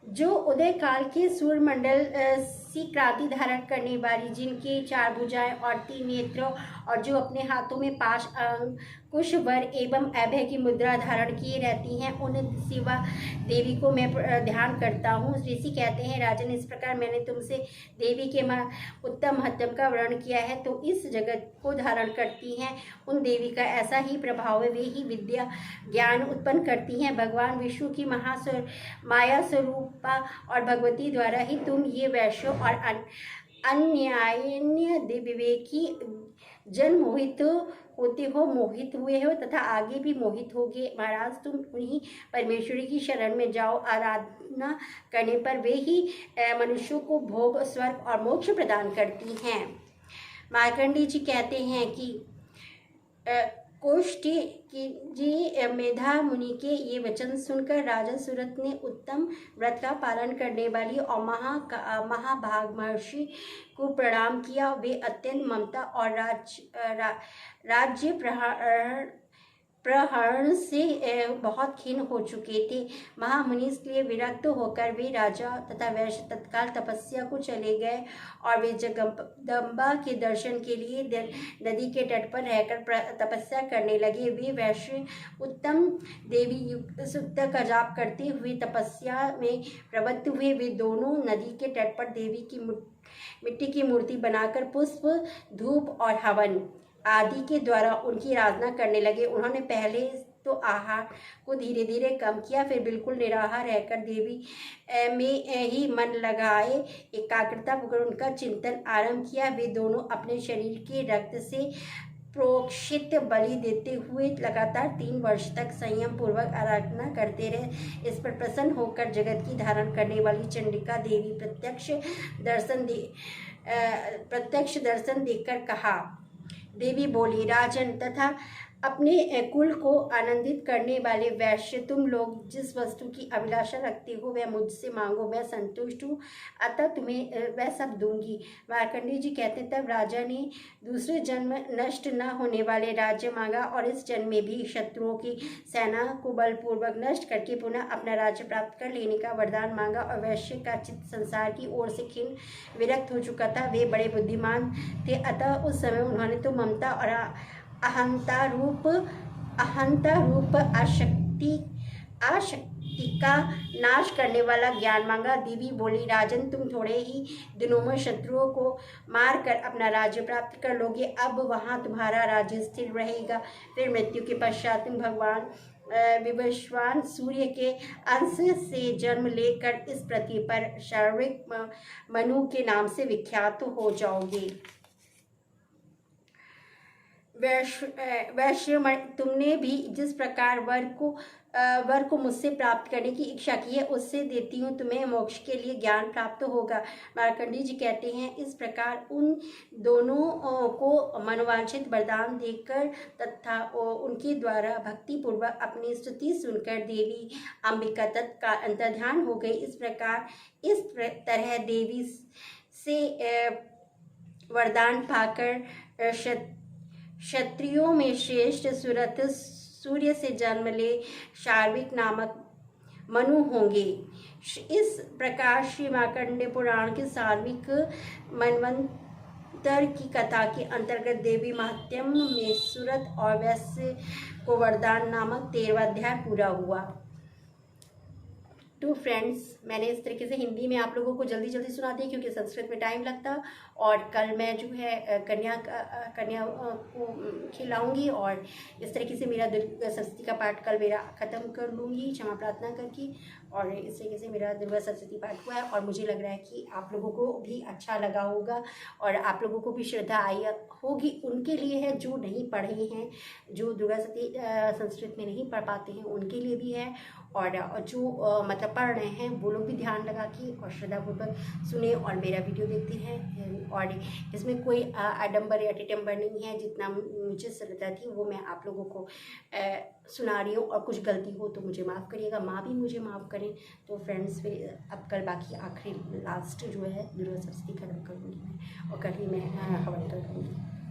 जो उदय काल के सूर्यमंडल सी क्रांति धारण करने वाली, जिनके 4 भुजाएं और 3 नेत्र और जो अपने हाथों में 5 अंकुश वर एवं अभय की मुद्रा धारण किए रहती हैं, उन शिवा देवी को मैं ध्यान करता हूँ। ऋषि कहते हैं, राजन, इस प्रकार मैंने तुमसे देवी के उत्तम महत्व का वर्णन किया है, तो इस जगत को धारण करती हैं उन देवी का ऐसा ही प्रभाव है। वे ही विद्या ज्ञान उत्पन्न करती हैं। भगवान विष्णु की माया स्वरूपा और भगवती द्वारा ही तुम ये वैश्य और अन्यान्य विवेकी जन मोहित होते हो, मोहित हुए हो तथा आगे भी मोहित होगे। महाराज, तुम उन्हीं परमेश्वरी की शरण में जाओ। आराधना करने पर वे ही मनुष्यों को भोग, स्वर्ग और मोक्ष प्रदान करती हैं। मार्कंडेय जी कहते हैं कि कोष्ठी जी मेधा मुनि के ये वचन सुनकर राजा सूरत ने उत्तम व्रत का पालन करने वाली और महाभाग महर्षि को प्रणाम किया। वे अत्यंत ममता और राज्य प्रहरण से बहुत खिन्न हो चुके थे। महामुनि इसलिए विरक्त होकर वे राजा तथा वैश्य तत्काल तपस्या को चले गए और वे जगदम्बा के दर्शन के लिए नदी के तट पर रहकर तपस्या करने लगे। वे वैश्य उत्तम देवी युक्त का जाप करते हुए तपस्या में प्रवृत्त हुए। वे दोनों नदी के तट पर देवी की मिट्टी की मूर्ति बनाकर पुष्प, धूप और हवन आदि के द्वारा उनकी आराधना करने लगे। उन्होंने पहले तो आहार को धीरे धीरे कम किया, फिर बिल्कुल निराहार रहकर देवी में ही मन लगाए एकाग्रता पूर्वक उनका चिंतन आरंभ किया। वे दोनों अपने शरीर के रक्त से प्रोक्षित बलि देते हुए लगातार 3 वर्ष तक संयम पूर्वक आराधना करते रहे। इस पर प्रसन्न होकर जगत की धारण करने वाली चंडिका देवी प्रत्यक्ष दर्शन देकर कहा। देवी बोली, राजन तथा अपने कुल को आनंदित करने वाले वैश्य, तुम लोग जिस वस्तु की अभिलाषा रखते हो वह मुझसे मांगो, मैं संतुष्ट हूँ, अतः तुम्हें वह सब दूंगी। मार्कंडेय जी कहते, तब राजा ने दूसरे जन्म नष्ट न होने वाले राज्य मांगा और इस जन्म में भी शत्रुओं की सेना को बलपूर्वक नष्ट करके पुनः अपना राज्य प्राप्त कर लेने का वरदान मांगा। और वैश्य का चित्त संसार की ओर से खिन्न विरक्त हो चुका था। वे बड़े बुद्धिमान थे, अतः उस समय उन्होंने तो ममता और अहंता रूप आशक्ति का नाश करने वाला ज्ञान मांगा। देवी बोली, राजन, तुम थोड़े ही दिनों में शत्रुओं को मारकर अपना राज्य प्राप्त कर लोगे। अब वहाँ तुम्हारा राज्य स्थिर रहेगा। फिर मृत्यु के पश्चात तुम भगवान विवस्वान सूर्य के अंश से जन्म लेकर इस पृथ्वी पर शारीरिक मनु के नाम से विख्यात हो जाओगे। वैश्य, तुमने भी जिस प्रकार वर को मुझसे प्राप्त करने की इच्छा की है, उससे देती हूँ, तुम्हें मोक्ष के लिए ज्ञान प्राप्त होगा। मार्कंडेय जी कहते हैं, इस प्रकार उन दोनों को मनोवांछित वरदान देकर तथा उनके द्वारा भक्तिपूर्वक अपनी स्तुति सुनकर देवी अंबिका तत्काल अंतर्ध्यान हो गई। इस तरह देवी से वरदान पाकर क्षत्रियों में श्रेष्ठ सूरत सूर्य से जन्म ले शार्विक नामक मनु होंगे। इस प्रकार श्री मार्कंडेय पुराण के सार्विक मनवंतर की कथा के अंतर्गत देवी महात्म्य में सूरत और वैश्य को वरदान नामक 13वां अध्याय पूरा हुआ। टू फ्रेंड्स, मैंने इस तरीके से हिंदी में आप लोगों को जल्दी जल्दी सुना दी क्योंकि संस्कृत में टाइम लगता, और कल मैं जो है कन्या को खिलाऊंगी और इस तरीके से मेरा दुर्गा सप्तशती का पाठ कल मेरा ख़त्म कर लूँगी, क्षमा प्रार्थना करके। और इस तरीके से मेरा दुर्गा सप्तशती पाठ हुआ है और मुझे लग रहा है कि आप लोगों को भी अच्छा लगा होगा और आप लोगों को भी श्रद्धा आई होगी। उनके लिए है जो नहीं पढ़े हैं, जो दुर्गा सप्तशती संस्कृत में नहीं पढ़ पाते हैं, उनके लिए भी है। और जो मतलब पढ़ रहे हैं वो लोग भी ध्यान लगा के और श्रद्धापूर्वक सुने और मेरा वीडियो देखते हैं। और इसमें कोई आडंबर या टिटम्बर नहीं है, जितना मुझे श्रद्धा थी वो मैं आप लोगों को सुना रही हूँ। और कुछ गलती हो तो मुझे माफ़ करिएगा, माँ भी मुझे माफ़ करें। तो फ्रेंड्स फिर अब कल बाकी आखिरी लास्ट जो है दुर्गा सप्तशती खत्म करूँगी मैं और कल ही मैं हवन करूँगी।